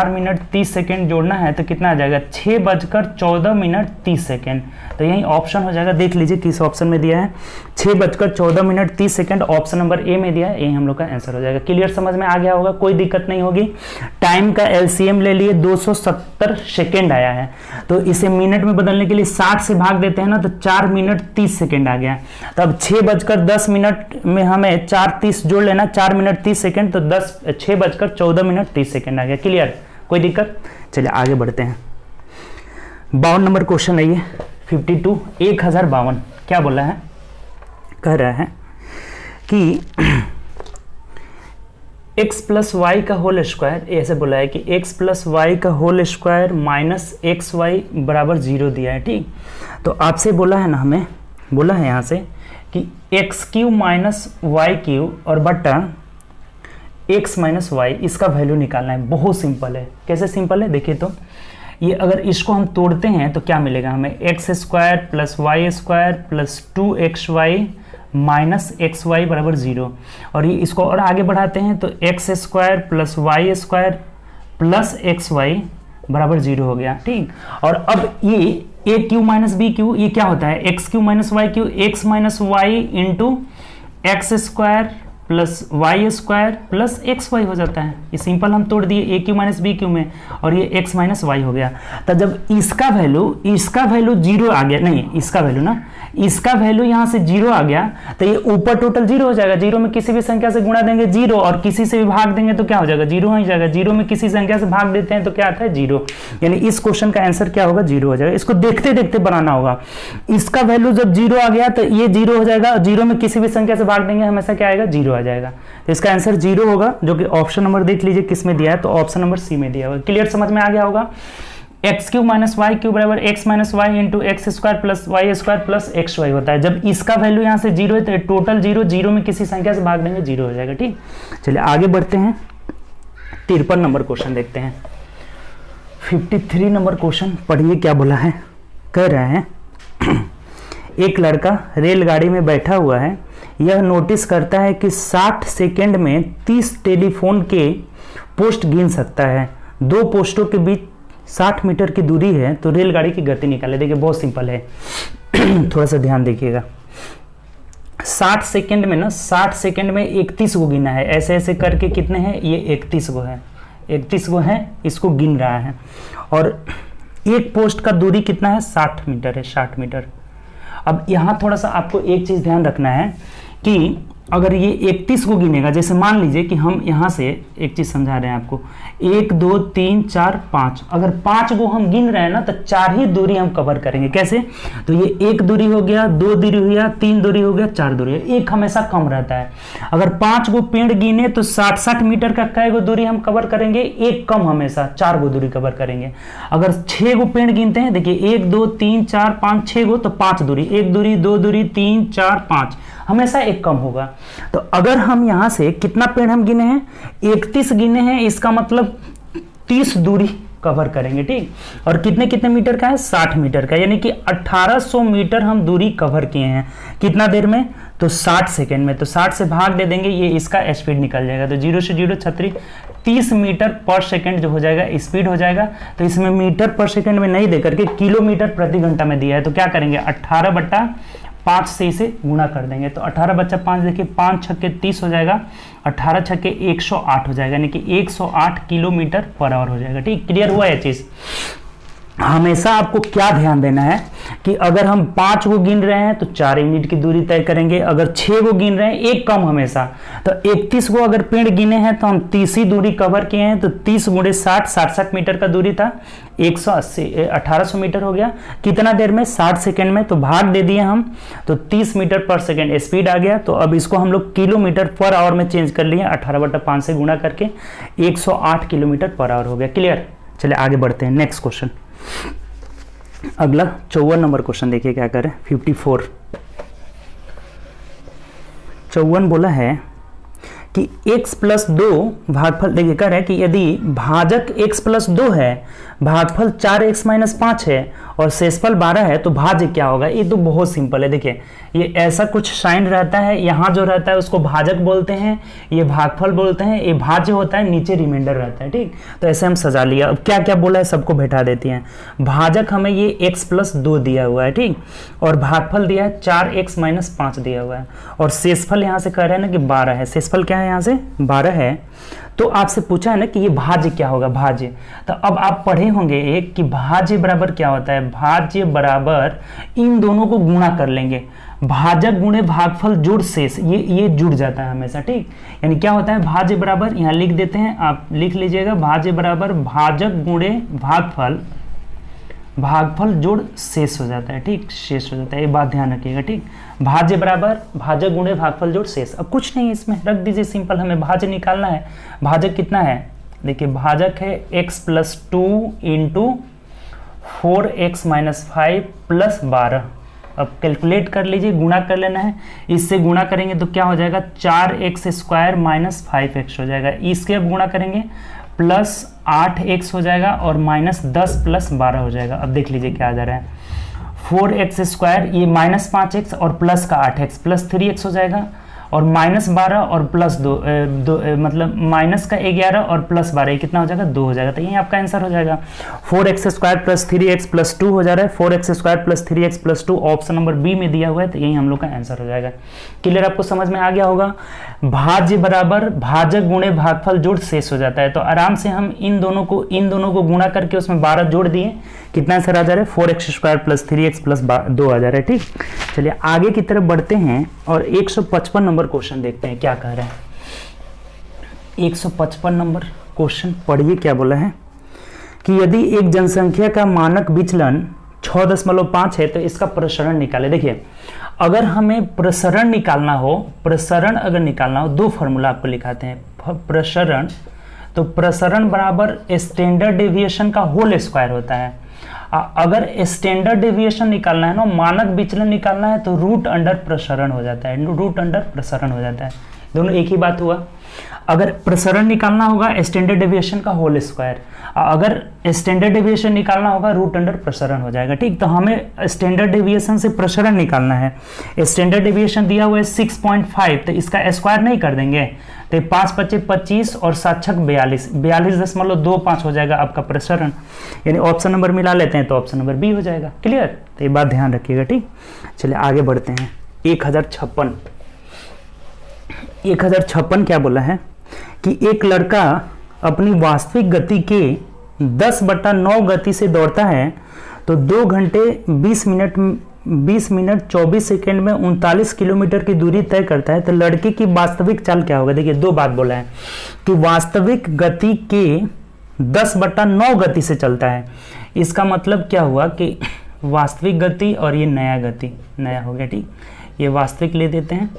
मिनट 30 सेकेंड जोड़ना है तो कितना आ जाएगा 6:14 तो यही ऑप्शन हो जाएगा। देख लीजिए किस ऑप्शन में दिया है, 6:14 ऑप्शन नंबर ए में दिया है, यही हम लोग का आंसर हो जाएगा। क्लियर, समझ में आ गया होगा, कोई दिक्कत नहीं होगी। टाइम का एलसीएम ले लिए 270 सेकेंड आया है, तो इसे मिनट में बदलने के लिए 60 से भाग देते हैं ना, तो 4 मिनट 30 सेकेंड आ गया। तो अब 6:10 में हमें 4:30 जोड़ लेना, 4 मिनट 30 सेकेंड, तो 6:14 आ गया। क्लियर, कोई दिक्कत? चलिए आगे बढ़ते हैं। 52 नंबर क्वेश्चन है ये, 52 1052। क्या बोला है? कह रहा है कि x प्लस वाई का होल स्क्वायर, ऐसे बोला है कि x प्लस वाई का whole square minus x y बराबर 0 दिया है। ठीक, तो आपसे बोला है ना, हमें बोला है यहाँ से कि x³ माइनस y³ और बटा x माइनस वाई, इसका वैल्यू निकालना है। बहुत सिंपल है। कैसे सिंपल है देखिए, तो ये अगर इसको हम तोड़ते हैं तो क्या मिलेगा हमें, x² plus y² plus 2xy minus xy बराबर 0, और ये इसको और आगे बढ़ाते हैं तो x² plus y² plus xy बराबर 0 हो गया। ठीक, और अब ये a³ माइनस b³ ये क्या होता है, x³ minus y³, x minus y into x² plus y² plus xy हो जाता है। ये सिंपल हम तोड़ दिए a³ माइनस b³ में, और ये x माइनस वाई हो गया। तो जब इसका वैल्यू 0 आ गया, नहीं इसका वैल्यू ना, इसका वैल्यू यहाँ से 0 आ गया, तो ये ऊपर टोटल 0 हो जाएगा। 0 में किसी भी संख्या से गुणा देंगे 0, और किसी से भी भाग देंगे तो क्या हो जाएगा, 0 हो जाएगा। 0 में किसी संख्या से भाग देते हैं तो क्या आता है 0, यानी इस क्वेश्चन का आंसर क्या होगा 0 हो जाएगा। इसको देखते देखते बनाना होगा। इसका वैल्यू जब 0 आ गया तो ये 0 हो जाएगा, 0 में किसी भी संख्या से भाग देंगे हमेशा क्या आएगा 0 आ जाएगा। तो इसका आंसर 0 होगा, जो कि ऑप्शन नंबर देख लीजिए किस में दिया है, तो ऑप्शन नंबर सी में दिया होगा। क्लियर, समझ में आ गया होगा। x³ माइनस y³ बराबर x minus y into x² plus y² plus xy होता है। जब इसका वैल्यू यहाँ से 0 है तो टोटल 0 में किसी संख्या से भाग देंगे 0 हो जाएगा। ठीक, चलिए आगे बढ़ते हैं। 53 नंबर क्वेश्चन देखते हैं। 53 नंबर क्वेश्चन पढ़िए क्या बोला है। कह रहा है एक लड़का रेलगाड़ी में बैठा हुआ है, यह नोटिस करता है कि 60 सेकेंड में 30 टेलीफोन के पोस्ट गिन सकता है। दो पोस्टों के बीच 60 मीटर की दूरी है, तो रेलगाड़ी की गति निकाले। देखिए बहुत सिंपल है थोड़ा सा ध्यान देखिएगा। 60 सेकेंड में ना, 60 सेकेंड में 31 को गिना है। ऐसे ऐसे करके कितने हैं, ये 31 को है, 31 को है, इसको गिन रहा है। और एक पोस्ट का दूरी कितना है, 60 मीटर है, 60 मीटर। अब यहाँ थोड़ा सा आपको एक चीज़ ध्यान रखना है कि अगर ये 31 को गिनेगा, जैसे मान लीजिए कि हम यहाँ से एक चीज़ समझा रहे हैं आपको, 1 2 3 4 5, अगर 5 को हम गिन रहे हैं ना तो 4 ही दूरी हम कवर करेंगे। कैसे, तो ये 1 दूरी हो गया, 2 दूरी हो गया, 3 दूरी हो गया, 4 दूरी, एक हमेशा कम रहता है। अगर 5 को पेड़ गिने तो 60 मीटर का कै गो दूरी हम कवर करेंगे, एक कम हमेशा 4 गो दूरी कवर करेंगे। अगर 6 गो पेड़ गिनते हैं, देखिए 1 2 3 4 5 6 गो, तो 5 दूरी, 1 दूरी 2 दूरी 3 4 5, हमेशा एक कम होगा। तो अगर हम यहां से कितना पेड़ हम गिने हैं, 31 गिने हैं, इसका मतलब 30 दूरी कवर करेंगे। ठीक, और कितने कितने मीटर का है, 60 मीटर का, यानी कि 1800 मीटर हम दूरी कवर किए हैं। कितना देर में, तो 60 सेकेंड में। तो 60 से भाग दे देंगे, ये इसका स्पीड निकल जाएगा। तो 0 से 0 36, 30 मीटर पर सेकेंड जो हो जाएगा स्पीड हो जाएगा। तो इसमें मीटर पर सेकेंड में नहीं दे करके किलोमीटर प्रति घंटा में दिया है, तो क्या करेंगे 18/5 से इसे गुणा कर देंगे। तो 18/5 देखिए, 5 छक्के 30 हो जाएगा, 18 छक्के 108 हो जाएगा, यानी कि 108 किलोमीटर पर आवर हो जाएगा। ठीक, क्लियर हुआ यह चीज। हमेशा आपको क्या ध्यान देना है कि अगर हम 5 को गिन रहे हैं तो 4 यूनिट की दूरी तय करेंगे। अगर 6 को गिन रहे हैं, एक कम हमेशा। तो 31 को अगर पेड़ गिने हैं तो हम 30 ही दूरी कवर किए हैं। तो 30 × 60, 60 मीटर का दूरी था, 180 1800 मीटर हो गया। कितना देर में, 60 सेकेंड में। तो भाग दे दिए हम, तो 30 मीटर पर सेकेंड स्पीड आ गया। तो अब इसको हम लोग किलोमीटर पर आवर में चेंज कर लिए, 18/5 से गुणा करके 108 किलोमीटर पर आवर हो गया। क्लियर, चलिए आगे बढ़ते हैं। नेक्स्ट क्वेश्चन, अगला 54 नंबर क्वेश्चन देखिए क्या करें। 54 बोला है कि x + 2 भागफल, देखिए कह रहा है कि यदि भाजक x + 2 है, भागफल 4x - 5 है और शेषफल 12 है तो भाज्य क्या होगा, ये तो बहुत सिंपल है। देखिए ये ऐसा कुछ साइन रहता है, यहाँ जो रहता है उसको भाजक बोलते हैं, ये भागफल बोलते हैं, ये भाज्य होता है, नीचे रिमाइंडर रहता है। ठीक, तो ऐसे हम सजा लिया। अब क्या क्या बोला है सबको बैठा देते हैं। भाजक हमें ये x + 2 दिया हुआ है, ठीक, और भागफल दिया है 4x - 5 दिया हुआ है, और शेषफल यहाँ से कह रहे हैं ना कि 12 है। शेषफल क्या है यहाँ से 12 है। तो आपसे पूछा है ना कि ये भाज्य क्या होगा, भाज्य। तो अब आप पढ़े होंगे एक कि भाज्य बराबर क्या होता है, भाज्य बराबर इन दोनों को गुणा कर लेंगे, भाजक गुणे भागफल जोड़ शेष, ये जुड़ जाता है हमेशा। ठीक, यानी क्या होता है भाज्य बराबर, यहाँ लिख देते हैं, आप लिख लीजिएगा, भाज्य बराबर भाजक गुणे भागफल जोड़ शेष हो जाता है। ठीक, शेष हो जाता है, ये बात ध्यान रखिएगा। ठीक, भाज्य बराबर भाजक गुणे भागफल जोड़ शेष। अब कुछ नहीं इसमें रख दीजिए, सिंपल, हमें भाज्य निकालना है। भाजक कितना है, देखिए भाजक है x + 2 × 4x - 5 + 12। अब कैलकुलेट कर लीजिए, गुणा कर लेना है, इससे गुणा करेंगे तो क्या हो जाएगा 4x² - 5x हो जाएगा। इसके अब गुणा करेंगे +8x हो जाएगा और -10 + 12 हो जाएगा। अब देख लीजिए क्या आ जा रहा है, 4x² ये -5x और प्लस का 8x + 3x हो जाएगा, और -12 और +2 मतलब -11 और +12 कितना हो जाएगा 2 हो जाएगा। तो यही आपका आंसर हो जाएगा, 4x² + 3x + 2 हो जा रहा है, 4x² + 3x + 2 option number B में दिया हुआ है, तो यही हम लोग का आंसर हो जाएगा। क्लियर, आपको समझ में आ गया होगा। भाज्य बराबर भाजक गुणे भागफल जोड़ शेष हो जाता है। तो आराम से हम इन दोनों को गुणा करके उसमें 12 जोड़ दिए, कितना आंसर आ जा रहा है 4x² + 3x + 2 आ जा रहा है। ठीक, चलिए आगे की तरफ बढ़ते हैं और 155 नंबर क्वेश्चन देखते हैं क्या कह रहे हैं। 155 नंबर क्वेश्चन पढ़िए, क्या बोला है कि यदि एक जनसंख्या का मानक विचलन 6.5 है तो इसका प्रसरण निकाले। देखिए अगर हमें प्रसरण निकालना हो, दो फॉर्मूला आपको लिखाते हैं। प्रसरण, तो प्रसरण बराबर स्टैंडर्ड डेविएशन का होल स्क्वायर होता है। अगर स्टैंडर्ड डेविएशन निकालना है ना, मानक विचलन निकालना है, तो √अंडर प्रसरण हो जाता है, √अंडर प्रसरण हो जाता है, दोनों एक ही बात हुआ। अगर प्रसरण निकालना होगा स्टैंडर्ड डेविएशन का होल स्क्वायर, अगर स्टैंडर्ड डेविएशन निकालना होगा √अंडर प्रसरण हो जाएगा। ठीक, तो हमें स्टैंडर्ड डेविएशन से प्रसरण निकालना है। स्टैंडर्ड डेविएशन दिया हुआ है 6.5, तो इसका स्क्वायर नहीं कर देंगे, तो 5 × 5 = 25 और 7 × 6 = 42.25 हो जाएगा आपका प्रसरण। यानी ऑप्शन नंबर मिला लेते हैं तो ऑप्शन नंबर बी हो जाएगा। क्लियर, तो ये बात ध्यान रखिएगा। ठीक, चलिए आगे बढ़ते हैं। 1056 क्या बोला है कि एक लड़का अपनी वास्तविक गति के 10/9 गति से दौड़ता है तो 2 घंटे 20 मिनट 24 सेकेंड में 39 किलोमीटर की दूरी तय करता है, तो लड़के की वास्तविक चाल क्या होगा। देखिए दो बात बोला है कि वास्तविक गति के 10/9 गति से चलता है, इसका मतलब क्या हुआ कि वास्तविक गति और ये नया हो गया। ठीक, ये वास्तविक ले देते हैं,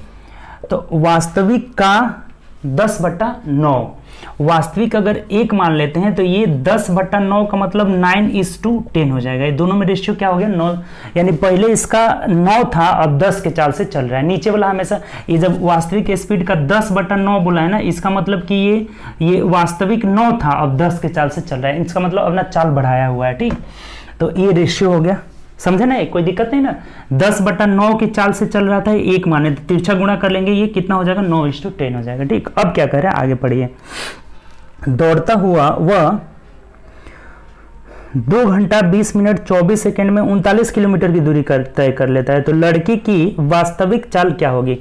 तो वास्तविक का 10/9, वास्तविक अगर 1 मान लेते हैं तो ये 10/9 का मतलब 9:10 हो जाएगा। ये दोनों में रेशियो क्या हो गया 9, यानी पहले इसका 9 था, अब 10 के चाल से चल रहा है। नीचे वाला हमेशा ये जब वास्तविक स्पीड का 10/9 बोला है ना, इसका मतलब कि ये वास्तविक 9 था, अब 10 के चाल से चल रहा है, इसका मतलब अपना चाल बढ़ाया हुआ है। ठीक, तो ये रेशियो हो गया, समझे ना, कोई दिक्कत नहीं ना। 10/9 की चाल से चल रहा था, 1 माने तो तिरछा गुणा कर लेंगे, ये कितना हो जाएगा 9:10 हो जाएगा। ठीक, अब क्या कर रहे हैं आगे पढ़िए। दौड़ता हुआ वह 2 घंटा 20 मिनट 24 सेकेंड में 39 किलोमीटर की दूरी तय कर लेता है, तो लड़के की वास्तविक चाल क्या होगी।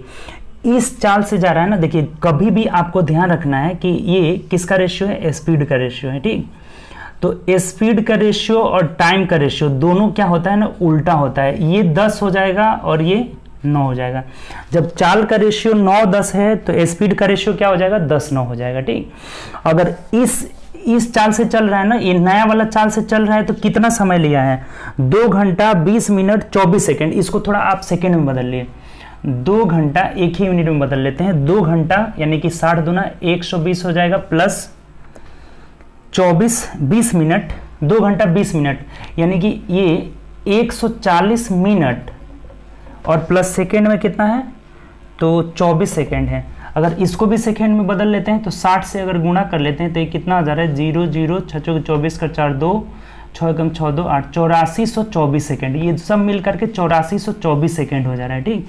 इस चाल से जा रहा है ना, देखिए कभी भी आपको ध्यान रखना है कि ये किसका रेशियो है, स्पीड का रेशियो है। ठीक, तो स्पीड का रेशियो और टाइम का रेशियो दोनों क्या होता है ना, उल्टा होता है। ये 10 हो जाएगा और ये 9 हो जाएगा। जब चाल का रेशियो 9-10 है तो स्पीड का रेशियो क्या हो जाएगा 10-9 हो जाएगा। ठीक, अगर इस चाल से चल रहा है ना, ये नया वाला चाल से चल रहा है, तो कितना समय लिया है 2 घंटा 20 मिनट 24 सेकेंड। इसको थोड़ा आप सेकेंड में बदल लिए, 2 घंटा एक ही मिनट में बदल लेते हैं। 2 घंटा यानी कि 60 दूना 120 हो जाएगा, प्लस 20 मिनट, 2 घंटा 20 मिनट यानी कि ये 140 मिनट, और प्लस सेकेंड में कितना है तो 24 सेकेंड है। अगर इसको भी सेकेंड में बदल लेते हैं तो 60 से अगर गुणा कर लेते हैं तो ये कितना आ जा रहा है 0 0 6 24 का 4 2 6 एकम 6 2 8, 8424 सेकेंड, ये सब मिल करके 8424 सेकेंड हो जा रहा है। ठीक,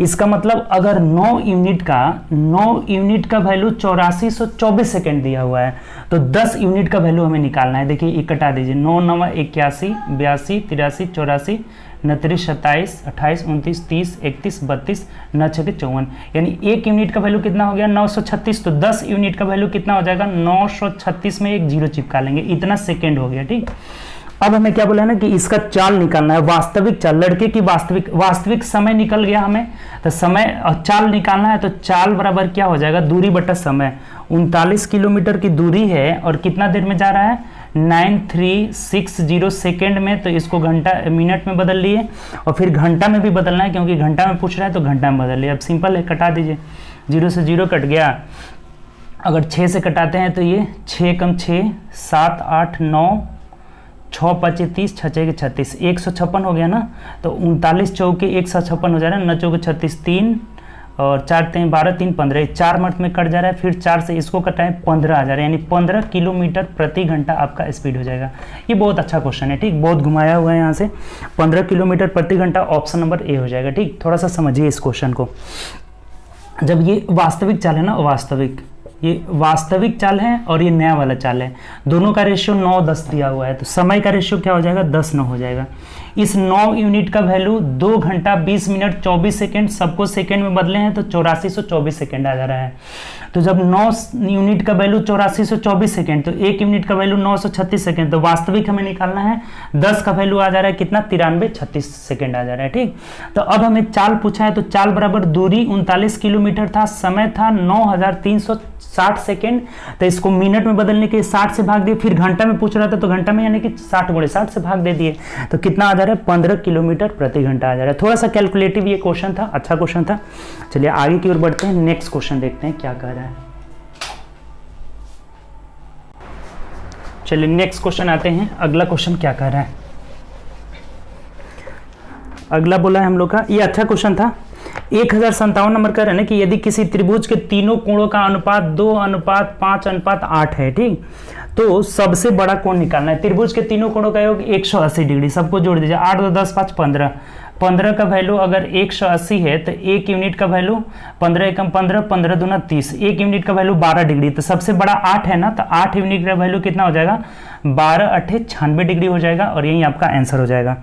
इसका मतलब अगर 9 यूनिट का वैल्यू 8424 सेकेंड दिया हुआ है तो 10 यूनिट का वैल्यू हमें निकालना है। देखिए, ये कटा दीजिए, 9 9 81, 82, 83, 84, 29, 27, 28, 29, 30, 31, 32, 9 6 54, यानी 1 यूनिट का वैल्यू कितना हो गया 936। तो 10 यूनिट का वैल्यू कितना हो जाएगा 936 में एक जीरो चिपका लेंगे, इतना सेकेंड हो गया। ठीक, अब हमें क्या बोला है ना कि इसका चाल निकालना है, वास्तविक चाल, लड़के की वास्तविक समय निकल गया हमें, तो समय और चाल निकालना है। तो चाल बराबर क्या हो जाएगा, दूरी बटा समय। 39 किलोमीटर की दूरी है और कितना देर में जा रहा है 9360 सेकेंड में, तो इसको घंटा मिनट में बदल लिए और फिर घंटा में भी बदलना है क्योंकि घंटा में पूछ रहा है तो घंटा में बदल लिए। अब सिंपल है, कटा दीजिए, 0 से 0 कट गया। अगर 6 से कटाते हैं तो ये 6 कम 6 7 8 9 6 5 30, 6 6 36, 156 हो गया ना। तो 39 चौके 156 हो जा रहा है, 9 चौके 36, 3 और 4 3 12, 3 15, 4 मिनट में कट जा रहा है। फिर 4 से इसको कटाएं 15 आ जा रहा है, यानी 15 किलोमीटर प्रति घंटा आपका स्पीड हो जाएगा। ये बहुत अच्छा क्वेश्चन है। ठीक, बहुत घुमाया हुआ है यहाँ से, 15 किलोमीटर प्रति घंटा, ऑप्शन नंबर ए हो जाएगा। ठीक, थोड़ा सा समझिए इस क्वेश्चन को। जब ये वास्तविक चाल है ना, ये वास्तविक चाल है और ये नया वाला चाल है, दोनों का रेशियो 9-10 दिया हुआ है, तो समय का रेशियो क्या हो जाएगा 10-9 हो जाएगा। इस 9 यूनिट का वैल्यू 2 घंटा 20 मिनट 24 सेकेंड, सबको सेकेंड में बदले हैं तो 8424 सेकेंड आ जा रहा है। तो जब 9 यूनिट का वैल्यू 8424 सेकेंड, तो 1 यूनिट का वैल्यू 936 सेकेंड, तो वास्तविक हमें निकालना है 10 का वैल्यू आ जा रहा है कितना 9336 सेकेंड आ जा रहा है। ठीक, तो अब हमें चाल पूछा है, तो चाल बराबर दूरी 39 किलोमीटर था, समय था 9360 सेकेंड, तो इसको मिनट में बदलने के 60 से भाग दिए। फिर घंटा में पूछ रहा था तो घंटा में यानी कि 60 गुणे 60 से भाग दे दिए, तो कितना आ जा रहा है 15 किलोमीटर प्रति घंटा आ जा रहा है। थोड़ा सा कैलकुलेटिव ये क्वेश्चन था, अच्छा क्वेश्चन था। चलिए आगे की ओर बढ़ते हैं, नेक्स्ट क्वेश्चन देखते हैं क्या कह रहा है। चलिए नेक्स्ट क्वेश्चन आते हैं, अगला क्वेश्चन क्या कह रहा है। अगला बोला है हम लोग का, ये अच्छा क्वेश्चन था, 1057 नंबर का है ना कि यदि किसी त्रिभुज के तीनों कोणों का अनुपात 2:5:8 है, ठीक, तो सबसे बड़ा कोण निकालना है। त्रिभुज के तीनों कोणों का योग 180 डिग्री, सबको जोड़ दीजिए, 8 2 10 5 15, 15 का वैल्यू अगर 180 है तो 1 यूनिट का वैल्यू 15 एकम 15, 15 दूना 30, 1 यूनिट का वैल्यू 12 डिग्री, तो सबसे बड़ा 8 है ना, तो 8 यूनिट का वैल्यू कितना हो जाएगा 12 8 96 डिग्री हो जाएगा और यही आपका आंसर हो जाएगा।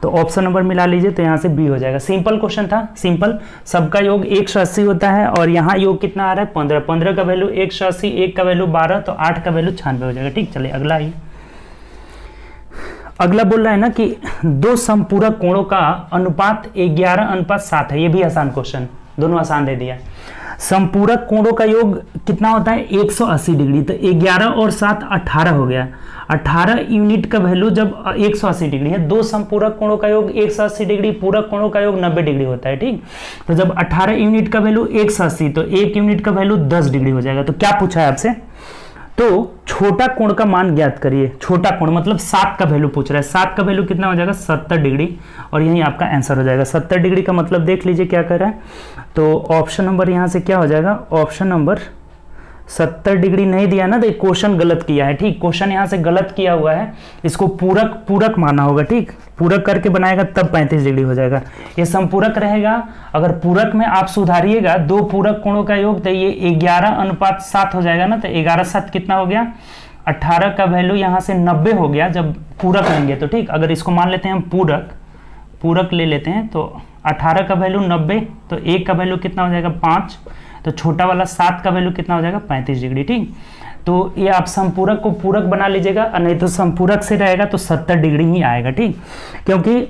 तो ऑप्शन नंबर मिला लीजिए, तो यहाँ से बी हो जाएगा। सिंपल क्वेश्चन था, सिंपल, सबका योग 180 होता है और यहाँ योग कितना आ रहा है 15, 15 का वैल्यू 180, 1 का वैल्यू 12, तो 8 का वैल्यू 96 हो जाएगा। ठीक, चलिए अगला ही, अगला बोल रहा है ना कि दो समपूरक कोणों का अनुपात 11:7 है। ये भी आसान क्वेश्चन, दोनों आसान दे दिया। समपूरक कोणों का योग कितना होता है 180 डिग्री, तो 11 और 7 18 हो गया। 18 यूनिट का वैल्यू जब 180 डिग्री है, दो समपूरक कोणों का योग 180 डिग्री, पूरक कोणों का योग 90 डिग्री होता है। ठीक, तो जब 18 यूनिट का वैल्यू 180, तो 1 यूनिट का वैल्यू 10 डिग्री हो जाएगा। तो क्या पूछा है आपसे, तो छोटा कोण का मान ज्ञात करिए। छोटा कोण मतलब 7 का वैल्यू पूछ रहा है, 7 का वैल्यू कितना हो जाएगा 70 डिग्री और यही आपका आंसर हो जाएगा। 70 डिग्री का मतलब देख लीजिए क्या कर रहा है, तो ऑप्शन नंबर यहाँ से क्या हो जाएगा, ऑप्शन नंबर 70 डिग्री नहीं दिया ना, तो क्वेश्चन गलत किया है। ठीक, क्वेश्चन यहाँ से गलत किया हुआ है, इसको पूरक माना होगा। ठीक, पूरक करके बनाएगा तब 35 डिग्री हो जाएगा। ये संपूरक रहेगा, अगर पूरक में आप सुधारिएगा दो पूरक कोणों का योग, तो ये 11:7 हो जाएगा ना, तो 11:7 कितना हो गया 18 का वैल्यू यहाँ से 90 हो गया जब पूरक लेंगे तो। ठीक, अगर इसको मान लेते हैं हम पूरक ले लेते हैं, तो 18 का वैल्यू 90, तो 1 का वैल्यू कितना हो जाएगा 5, तो छोटा वाला 7 का वैल्यू कितना हो जाएगा 35 डिग्री। ठीक, तो ये आप संपूरक को पूरक बना लीजिएगा, नहीं तो संपूरक से रहेगा तो 70 डिग्री ही आएगा। ठीक, क्योंकि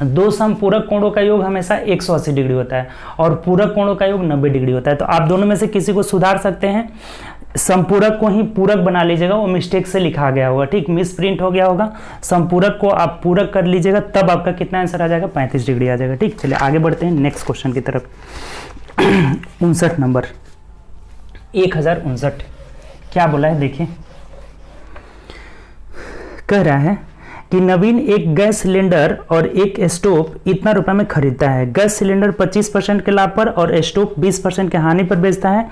दो समपूरक कोणों का योग हमेशा 180 डिग्री होता है और पूरक कोणों का योग 90 डिग्री होता है। तो आप दोनों में से किसी को सुधार सकते हैं, संपूरक को ही पूरक बना लीजिएगा, वो मिस्टेक से लिखा गया होगा। ठीक, मिस प्रिंट हो गया होगा, संपूरक को आप पूरक कर लीजिएगा, तब आपका कितना आंसर आ जाएगा 35 डिग्री आ जाएगा। ठीक, चलिए आगे बढ़ते हैं नेक्स्ट क्वेश्चन की तरफ। 59 नंबर, 1059 क्या बोला है देखिए, कह रहा है कि नवीन एक गैस सिलेंडर और एक स्टोव इतना रुपए में खरीदता है। गैस सिलेंडर 25% के लाभ पर और स्टोव 20% के हानि पर बेचता है।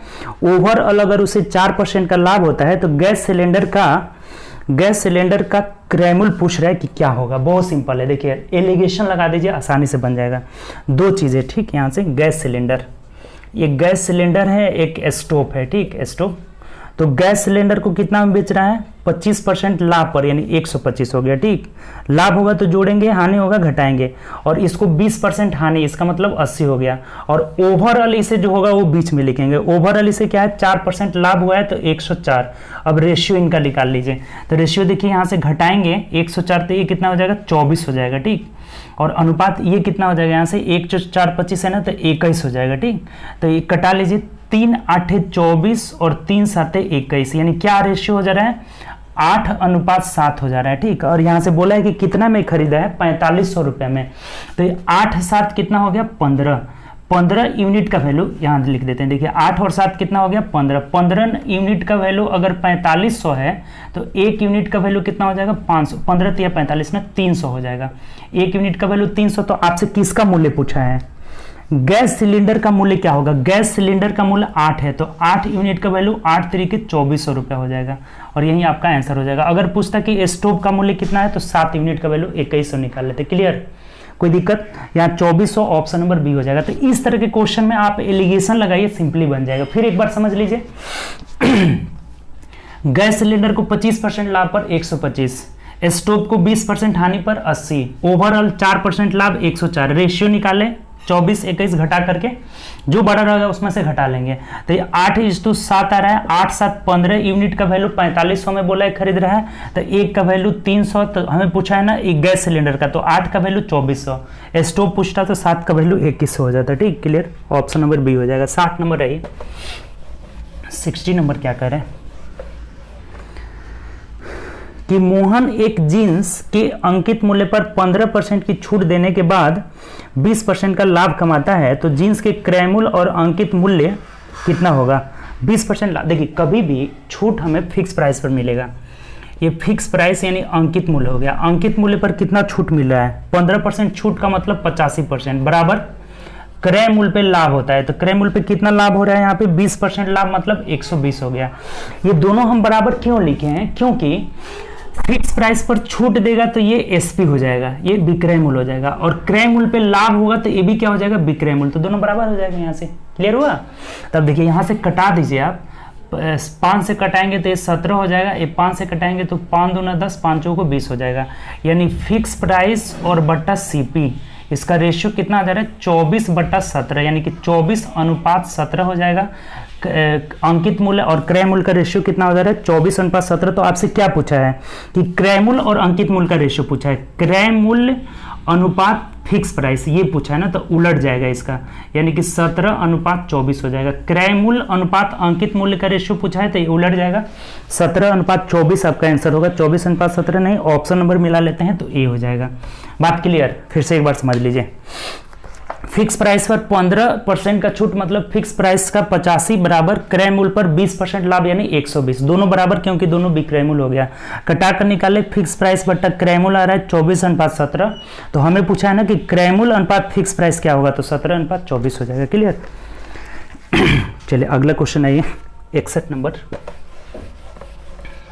ओवरऑल अगर उसे 4% का लाभ होता है तो गैस सिलेंडर का गैस सिलेंडर का क्रैमुल पूछ रहा है कि क्या होगा। बहुत सिंपल है, देखिए एलिगेशन लगा दीजिए, आसानी से बन जाएगा। दो चीज़ें, ठीक, यहाँ से गैस सिलेंडर, एक गैस सिलेंडर है, एक स्टोव है, ठीक, स्टोव। तो गैस सिलेंडर को कितना में बेच रहा है, 25% लाभ पर, यानी 125 हो गया, ठीक। लाभ होगा तो जोड़ेंगे, हानि होगा घटाएंगे, और इसको 20% हानि, इसका मतलब 80 हो गया। और ओवरऑल इसे जो होगा वो बीच में लिखेंगे। ओवरऑल इसे क्या है, 4% लाभ हुआ है तो 104। अब रेशियो इनका निकाल लीजिए, तो रेशियो देखिए यहाँ से घटाएंगे 104, तो ये कितना हो जाएगा, 24 हो जाएगा, ठीक। और अनुपात ये कितना हो जाएगा, यहाँ से 1 जो 4 25 है ना, तो 21 हो जाएगा, ठीक। तो ये कटा लीजिए, 3 8 24 और 3 7 21, यानी क्या रेशियो हो जा रहा है, 8:7 हो जा रहा है, ठीक। और यहाँ से बोला है कि कितना में खरीदा है, 4500 रुपये में। तो ये 8 7 कितना हो गया, 15 यूनिट का वैल्यू यहाँ लिख देते हैं। देखिए 8 और 7 कितना हो गया, 15 यूनिट का वैल्यू अगर 4500 है तो 1 यूनिट का वैल्यू कितना हो जाएगा, 500। 15 या 45 में 300 हो जाएगा। 1 यूनिट का वैल्यू 300। तो आपसे किसका मूल्य पूछा है, गैस सिलेंडर का मूल्य क्या होगा। गैस सिलेंडर का मूल्य 8 है, तो 8 यूनिट का वैल्यू 8 तरीके 2400 रुपये हो जाएगा, और यही आपका आंसर हो जाएगा। अगर पूछता कि स्टोव का मूल्य कितना है, तो 7 यूनिट का वैल्यू 2100 निकाल लेते। क्लियर, कोई दिक्कत, यहाँ 2400 ऑप्शन नंबर बी हो जाएगा। तो इस तरह के क्वेश्चन में आप एलिगेशन लगाइए, सिंपली बन जाएगा। फिर एक बार समझ लीजिए, गैस सिलेंडर को 25% लाभ पर 125, स्टोव को 20% हानि पर 80, ओवरऑल 4% लाभ 104। रेशियो निकालें, 24 21 घटा करके जो बड़ा रहेगा उसमें से घटा लेंगे। तो ये 8:7 आ रहा है, 8 7 15 यूनिट का वैल्यू 4500 में बोला है खरीद रहा है, तो 1 का वैल्यू 300। तो हमें पूछा है ना एक गैस सिलेंडर का, तो 8 का वैल्यू 2400, स्टोव पूछता तो 7 का वैल्यू 2100 हो जाता, ठीक। क्लियर, ऑप्शन नंबर बी हो जाएगा। 60 नंबर है। 60 नंबर क्या कह रहे हैं कि मोहन एक जींस के अंकित मूल्य पर 15% की छूट देने के बाद 20% का लाभ कमाता है, तो जींस के क्रय और अंकित मूल्य कितना होगा। 20% लाभ, देखिए कभी भी छूट हमें फिक्स प्राइस पर मिलेगा। ये फिक्स प्राइस यानी अंकित मूल्य हो गया। अंकित मूल्य पर कितना छूट मिल रहा है, 15% छूट का मतलब 85% बराबर क्रय मूल्य पे लाभ होता है। तो क्रय मूल्य पे कितना लाभ हो रहा है, यहाँ पे 20% लाभ, मतलब 120 हो गया। ये दोनों हम बराबर क्यों लिखे हैं, क्योंकि फिक्स प्राइस पर छूट देगा तो ये एसपी हो जाएगा, ये विक्रय मूल्य हो जाएगा, और क्रय मूल्य पे लाभ होगा तो ये भी क्या हो जाएगा, विक्रय मूल्य। तो दोनों बराबर हो जाएगा। यहाँ से क्लियर हुआ। तब देखिए यहाँ से कटा दीजिए आप, 5 से कटाएंगे तो ये 17 हो जाएगा, ये 5 से कटाएंगे तो 5 दूना 10, 5 चौको 20 हो जाएगा। यानी फिक्स प्राइस और बट्टा सीपी, इसका रेशियो कितना आ जा रहा है, 24/17, यानी कि 24:17 हो जाएगा। अंकित मूल्य और क्रय मूल्य का रेशियो कितना हो जा रहा है, 24:17। तो आपसे क्या पूछा है कि क्रय मूल्य और अंकित मूल्य का रेशियो पूछा है, क्रय मूल्य अनुपात फिक्स प्राइस ये पूछा है ना, तो उलट जाएगा इसका, यानी कि 17:24 हो जाएगा। क्रय मूल्य अनुपात अंकित मूल्य का रेशियो पूछा है तो ये उलट जाएगा, 17:24 आपका आंसर होगा। 24:17 नहीं, ऑप्शन नंबर मिला लेते हैं तो ए हो जाएगा। बात क्लियर, फिर से एक बार समझ लीजिए। फिक्स प्राइस पर 15% का छूट मतलब फिक्स प्राइस का 85 बराबर क्रय मूल्य पर 20% लाभ यानी 120, दोनों बराबर क्योंकि दोनों विक्रय मूल्य हो गया। कटा कर निकाले, फिक्स प्राइस बट्टा क्रय मूल्य आ रहा है 24:17। तो हमें पूछा है ना कि क्रय मूल्य अनुपात फिक्स प्राइस क्या होगा, तो 17:24 हो जाएगा। क्लियर। चलिए अगला क्वेश्चन आइए, 61 नंबर।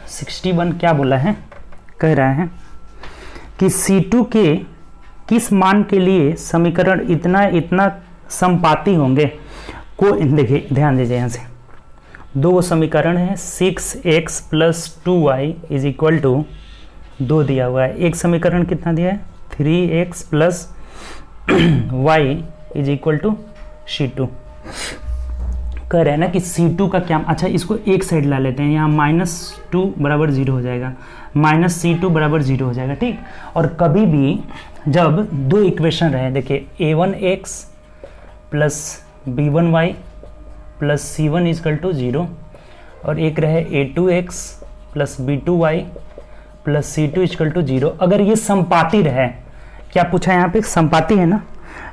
61 क्या बोला है, कह रहा है कि C2 के किस मान के लिए समीकरण इतना इतना समपाती होंगे को, देखिए ध्यान दीजिए, यहाँ से दो समीकरण है, 6x + 2y = 2 दिया हुआ है। एक समीकरण कितना दिया है, 3x + y = C2। कह रहे हैं ना कि C2 का क्या, अच्छा इसको एक साइड ला लेते हैं, यहाँ -2 = 0 हो जाएगा, -C2 = 0 हो जाएगा, ठीक। और कभी भी जब दो इक्वेशन रहे, देखिए a1x + b1y + c1 = 0, और एक रहे a2x + b2y + c2 = 0। अगर ये समपाती रहे, क्या पूछा है यहाँ पे, समपाती है ना,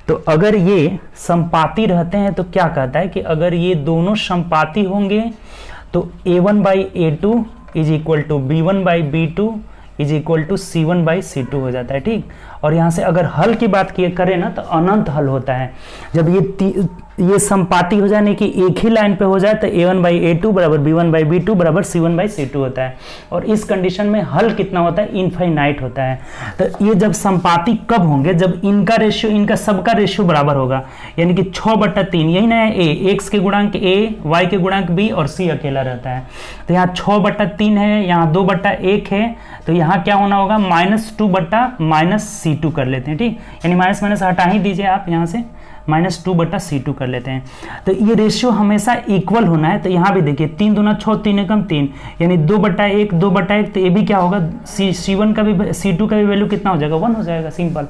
तो अगर ये समपाती रहते हैं तो क्या कहता है कि अगर ये दोनों समपाती होंगे तो a1/a2 = b1/b2 = c1/c2 हो जाता है, ठीक। और यहाँ से अगर हल की बात करें ना तो अनंत हल होता है। जब ये संपाती हो जाने की एक ही लाइन पे हो जाए तो a1/a2 बराबर b1/b2 बराबर c1/c2 होता है। और इस कंडीशन में हल कितना होता है, इनफाइनाइट होता है। तो ये जब संपाती कब होंगे, जब इनका रेशियो, इनका सबका रेशियो बराबर होगा, यानी कि 6/3, यही ना है a, x के गुणांक a, y के गुणांक b और c अकेला रहता है। तो यहाँ 6/3 है, यहाँ 2/1 है, तो यहाँ क्या होना होगा, -2/-c2 कर लेते हैं, ठीक। यानी माइनस माइनस हटा ही दीजिए आप यहाँ से, -2/c2 कर लेते हैं। तो ये रेशियो हमेशा इक्वल होना है। तो यहाँ भी देखिए 3 दूना 6, 3 एकम 3, यानी 2/1, 2/1। तो ये भी क्या होगा, C1 का भी, C2 का भी वैल्यू कितना हो जाएगा, 1 हो जाएगा, सिंपल।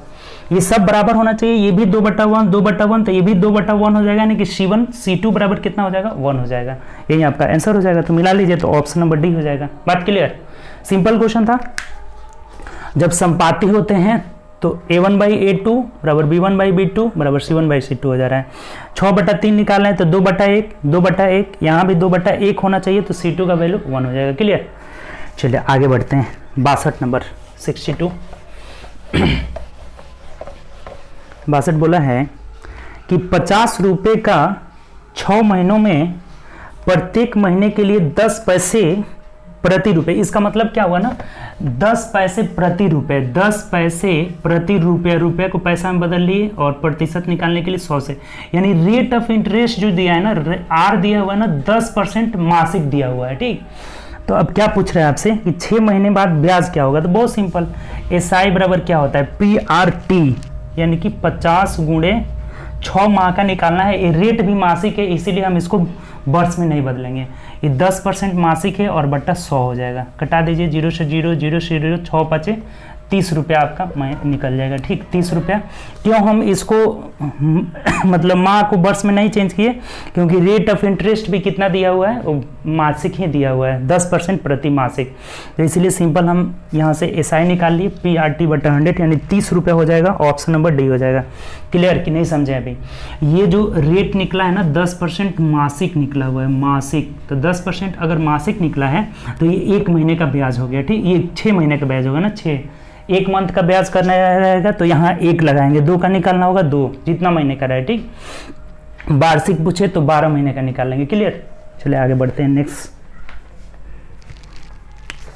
ये सब बराबर होना चाहिए, ये भी 2/1, 2/1, तो ये भी 2/1 हो जाएगा, यानी कि C1 C2 बराबर कितना हो जाएगा, 1 हो जाएगा। यही आपका आंसर हो जाएगा। तो मिला लीजिए, तो ऑप्शन नंबर डी हो जाएगा। बात क्लियर, सिंपल क्वेश्चन था। जब संपाती होते हैं तो a1/a2 बराबर b1/b2 बराबर c1/c2 हो जा रहा है। 6/3 निकालना है तो 2/1, 2/1, यहाँ भी 2/1 होना चाहिए, तो C2 का वैल्यू 1 हो जाएगा। क्लियर, चलिए आगे बढ़ते हैं। 62 नंबर 62 62 बोला है कि 50 रुपये का 6 महीनों में प्रत्येक महीने के लिए 10 पैसे प्रति रुपए। इसका मतलब क्या हुआ ना, 10 पैसे प्रति रुपए, 10 पैसे प्रति रुपये, रुपये को पैसा में बदल लिए और प्रतिशत निकालने के लिए 100 से, यानी रेट ऑफ इंटरेस्ट जो दिया है ना, आर दिया हुआ है ना, 10% मासिक दिया हुआ है, ठीक। तो अब क्या पूछ रहे हैं आपसे कि 6 महीने बाद ब्याज क्या होगा। तो बहुत सिंपल, SI बराबर क्या होता है, PRT, यानी कि 50 गुणे 6 माह का निकालना है। ये रेट भी मासिक है, इसीलिए हम इसको वर्ष में नहीं बदलेंगे। ये 10% मासिक है और बट्टा 100 हो जाएगा। कटा दीजिए, 0 से 0, 0 से 0, 6 5 30 रुपया आपका निकल जाएगा, ठीक। 30 रुपया। क्यों हम इसको मतलब माह को वर्ष में नहीं चेंज किए, क्योंकि रेट ऑफ इंटरेस्ट भी कितना दिया हुआ है, वो मासिक ही दिया हुआ है, 10% प्रति मासिक। तो इसलिए सिंपल हम यहाँ से SI निकाल लिए, PRT/100, यानी 30 रुपया हो जाएगा। ऑप्शन नंबर डी हो जाएगा। क्लियर कि नहीं समझे अभी। ये जो रेट निकला है ना, 10% मासिक निकला हुआ है, मासिक। तो 10% अगर मासिक निकला है तो ये 1 महीने का ब्याज हो गया, ठीक। ये 6 महीने का ब्याज होगा ना, 6, 1 मंथ का ब्याज करना रहेगा तो यहाँ 1 लगाएंगे, 2 का निकालना होगा 2, जितना महीने का रहे, ठीक। वार्षिक पूछे तो 12 महीने का निकालेंगे। क्लियर, चलिए आगे बढ़ते हैं। नेक्स्ट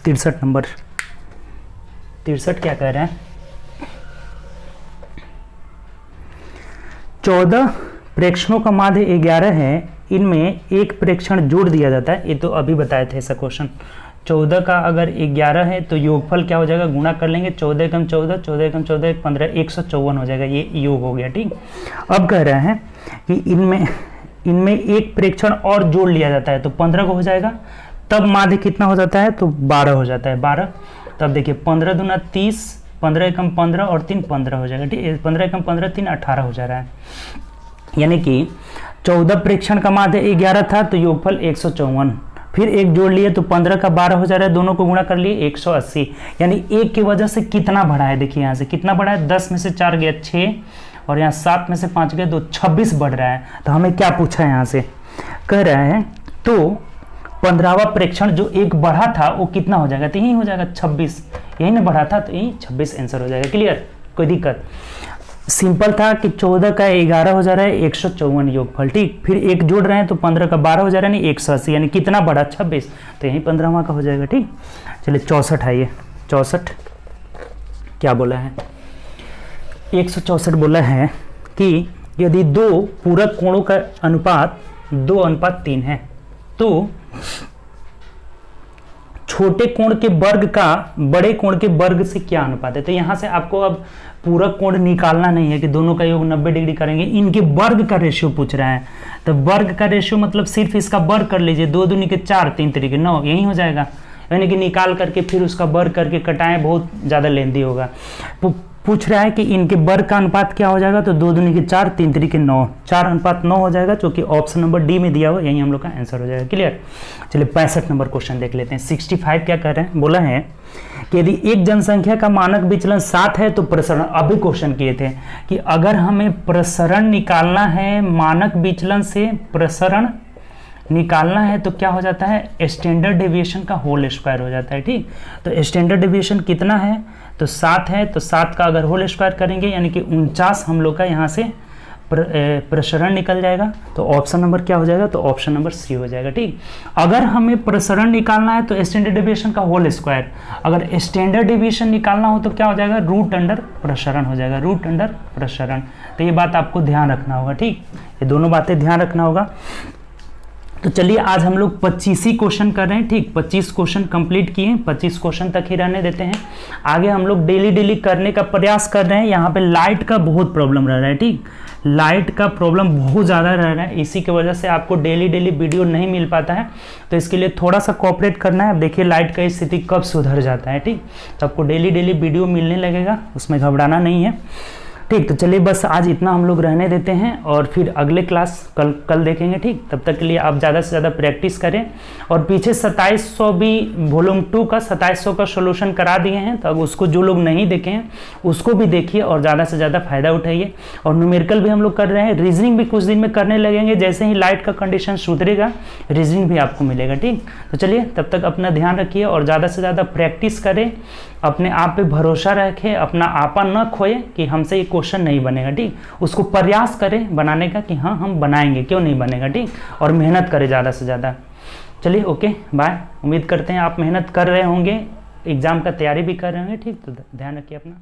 63 नंबर 63 क्या कह रहे हैं, 14 प्रेक्षणों का माध्य 11 है, इनमें एक प्रेक्षण जोड़ दिया जाता है। ये तो अभी बताए थे ऐसा क्वेश्चन। 14 का अगर 11 है तो योगफल क्या हो जाएगा, गुणा कर लेंगे, 14 एकम 14, 14 एकम 14, 15, 154 हो जाएगा। ये योग हो गया, ठीक। अब कह रहे हैं कि इनमें एक प्रेक्षण और जोड़ लिया जाता है तो 15 को हो जाएगा। तब माध्य कितना हो जाता है, तो 12 हो जाता है, 12। तब देखिए 15 दूना 30, 15 एकम 15 और 3 15 हो जाएगा, ठीक। 15 एकम 15, 3 18 हो जा रहा है। यानी कि 14 प्रेक्षण का माध्य 11 था तो योगफल 154, फिर एक जोड़ लिए तो 15 का 12 हो जा रहा है, दोनों को गुणा कर लिए 180। यानी एक की वजह से कितना बढ़ा है, देखिए यहाँ से कितना बढ़ा है, 10 में से 4 गया 6, और यहाँ 7 में से 5 गया 2, 26 बढ़ रहा है। तो हमें क्या पूछा है यहाँ से, कह रहा है तो 15वां प्रेक्षण जो एक बढ़ा था वो कितना हो जाएगा, तो यही हो जाएगा 26, यही ना बढ़ा था, तो यही 26 आंसर हो जाएगा। क्लियर, कोई दिक्कत। सिंपल था कि 14 का 11 हो जा रहा है, 154 योगफल, ठीक। फिर एक जोड़ रहे हैं तो 15 का 12 हो जा रहा है, 180, यानी कितना बढ़ा, 26, तो यही 15वां का हो जाएगा, ठीक। चलिए 64 आइए। 64 क्या बोला है, 164 बोला है कि यदि 2 पूरक कोणों का अनुपात 2:3 है तो छोटे कोण के वर्ग का बड़े कोण के वर्ग से क्या अनुपात है। तो यहां से आपको अब पूरक कोण निकालना नहीं है कि दोनों का योग 90 डिग्री करेंगे, इनके वर्ग का रेशियो पूछ रहा है। तो वर्ग का रेशियो मतलब सिर्फ इसका वर्ग कर लीजिए, 2 दूनी के 4, 3 तरीके 9, यही हो जाएगा। यानी कि निकाल करके फिर उसका वर्ग करके कटाएं, बहुत ज़्यादा लेंदी होगा। पूछ रहा है कि इनके वर्ग का अनुपात क्या हो जाएगा, तो 2 दूनी के 4, 3 तरीके 9, 4:9 हो जाएगा, जो कि ऑप्शन नंबर डी में दिया हुआ, यही हम लोग का आंसर हो जाएगा। क्लियर। चलिए 65 नंबर क्वेश्चन देख लेते हैं। 65 क्या कर रहे हैं, बोला है कि यदि एक जनसंख्या का मानक विचलन 7 है तो प्रसरण, अभी क्वेश्चन किए थे कि अगर हमें प्रसरण निकालना है मानक विचलन से प्रसरण निकालना है तो क्या हो जाता है, स्टैंडर्ड डेविएशन का होल स्क्वायर हो जाता है। ठीक, तो स्टैंडर्ड डेविएशन कितना है, तो 7 है, तो 7 का अगर होल स्क्वायर करेंगे यानी कि 49 हम लोग का यहाँ से प्रसरण निकल जाएगा। तो ऑप्शन नंबर क्या हो जाएगा, तो ऑप्शन नंबर सी हो जाएगा। ठीक, अगर हमें प्रसरण निकालना है तो स्टैंडर्ड डेविएशन का होल स्क्वायर, अगर स्टैंडर्ड डेविएशन निकालना हो तो क्या हो जाएगा, रूट अंडर प्रसरण हो जाएगा, रूट अंडर प्रसरण। तो ये बात आपको ध्यान रखना होगा। ठीक, ये दोनों बातें ध्यान रखना होगा। तो चलिए आज हम लोग 25 ही क्वेश्चन कर रहे हैं। ठीक, 25 क्वेश्चन कंप्लीट किए, 25 क्वेश्चन तक ही रहने देते हैं। आगे हम लोग डेली डेली करने का प्रयास कर रहे हैं। यहाँ पे लाइट का बहुत प्रॉब्लम रह रहा है। ठीक, लाइट का प्रॉब्लम बहुत ज़्यादा रह रहा है, इसी की वजह से आपको डेली डेली वीडियो नहीं मिल पाता है। तो इसके लिए थोड़ा सा कोऑपरेट करना है। अब देखिए लाइट का स्थिति कब सुधर जाता है। ठीक, तो आपको डेली डेली वीडियो मिलने लगेगा, उसमें घबराना नहीं है। ठीक, तो चलिए बस आज इतना हम लोग रहने देते हैं और फिर अगले क्लास कल देखेंगे। ठीक, तब तक के लिए आप ज़्यादा से ज़्यादा प्रैक्टिस करें। और पीछे 2700 भी वॉल्यूम 2 का 2700 का सॉल्यूशन करा दिए हैं, तो अब उसको जो लोग नहीं देखे हैं उसको भी देखिए और ज़्यादा से ज़्यादा फायदा उठाइए। और न्यूमेरिकल भी हम लोग कर रहे हैं, रीजनिंग भी कुछ दिन में करने लगेंगे। जैसे ही लाइट का कंडीशन सुधरेगा रीजनिंग भी आपको मिलेगा। ठीक, तो चलिए तब तक अपना ध्यान रखिए और ज़्यादा से ज़्यादा प्रैक्टिस करें, अपने आप पे भरोसा रखें, अपना आपा न खोए कि हमसे ये क्वेश्चन नहीं बनेगा। ठीक, उसको प्रयास करें बनाने का कि हाँ हम बनाएंगे, क्यों नहीं बनेगा। ठीक, और मेहनत करें ज़्यादा से ज़्यादा। चलिए ओके बाय। उम्मीद करते हैं आप मेहनत कर रहे होंगे, एग्ज़ाम का तैयारी भी कर रहे होंगे। ठीक, तो ध्यान रखिए अपना।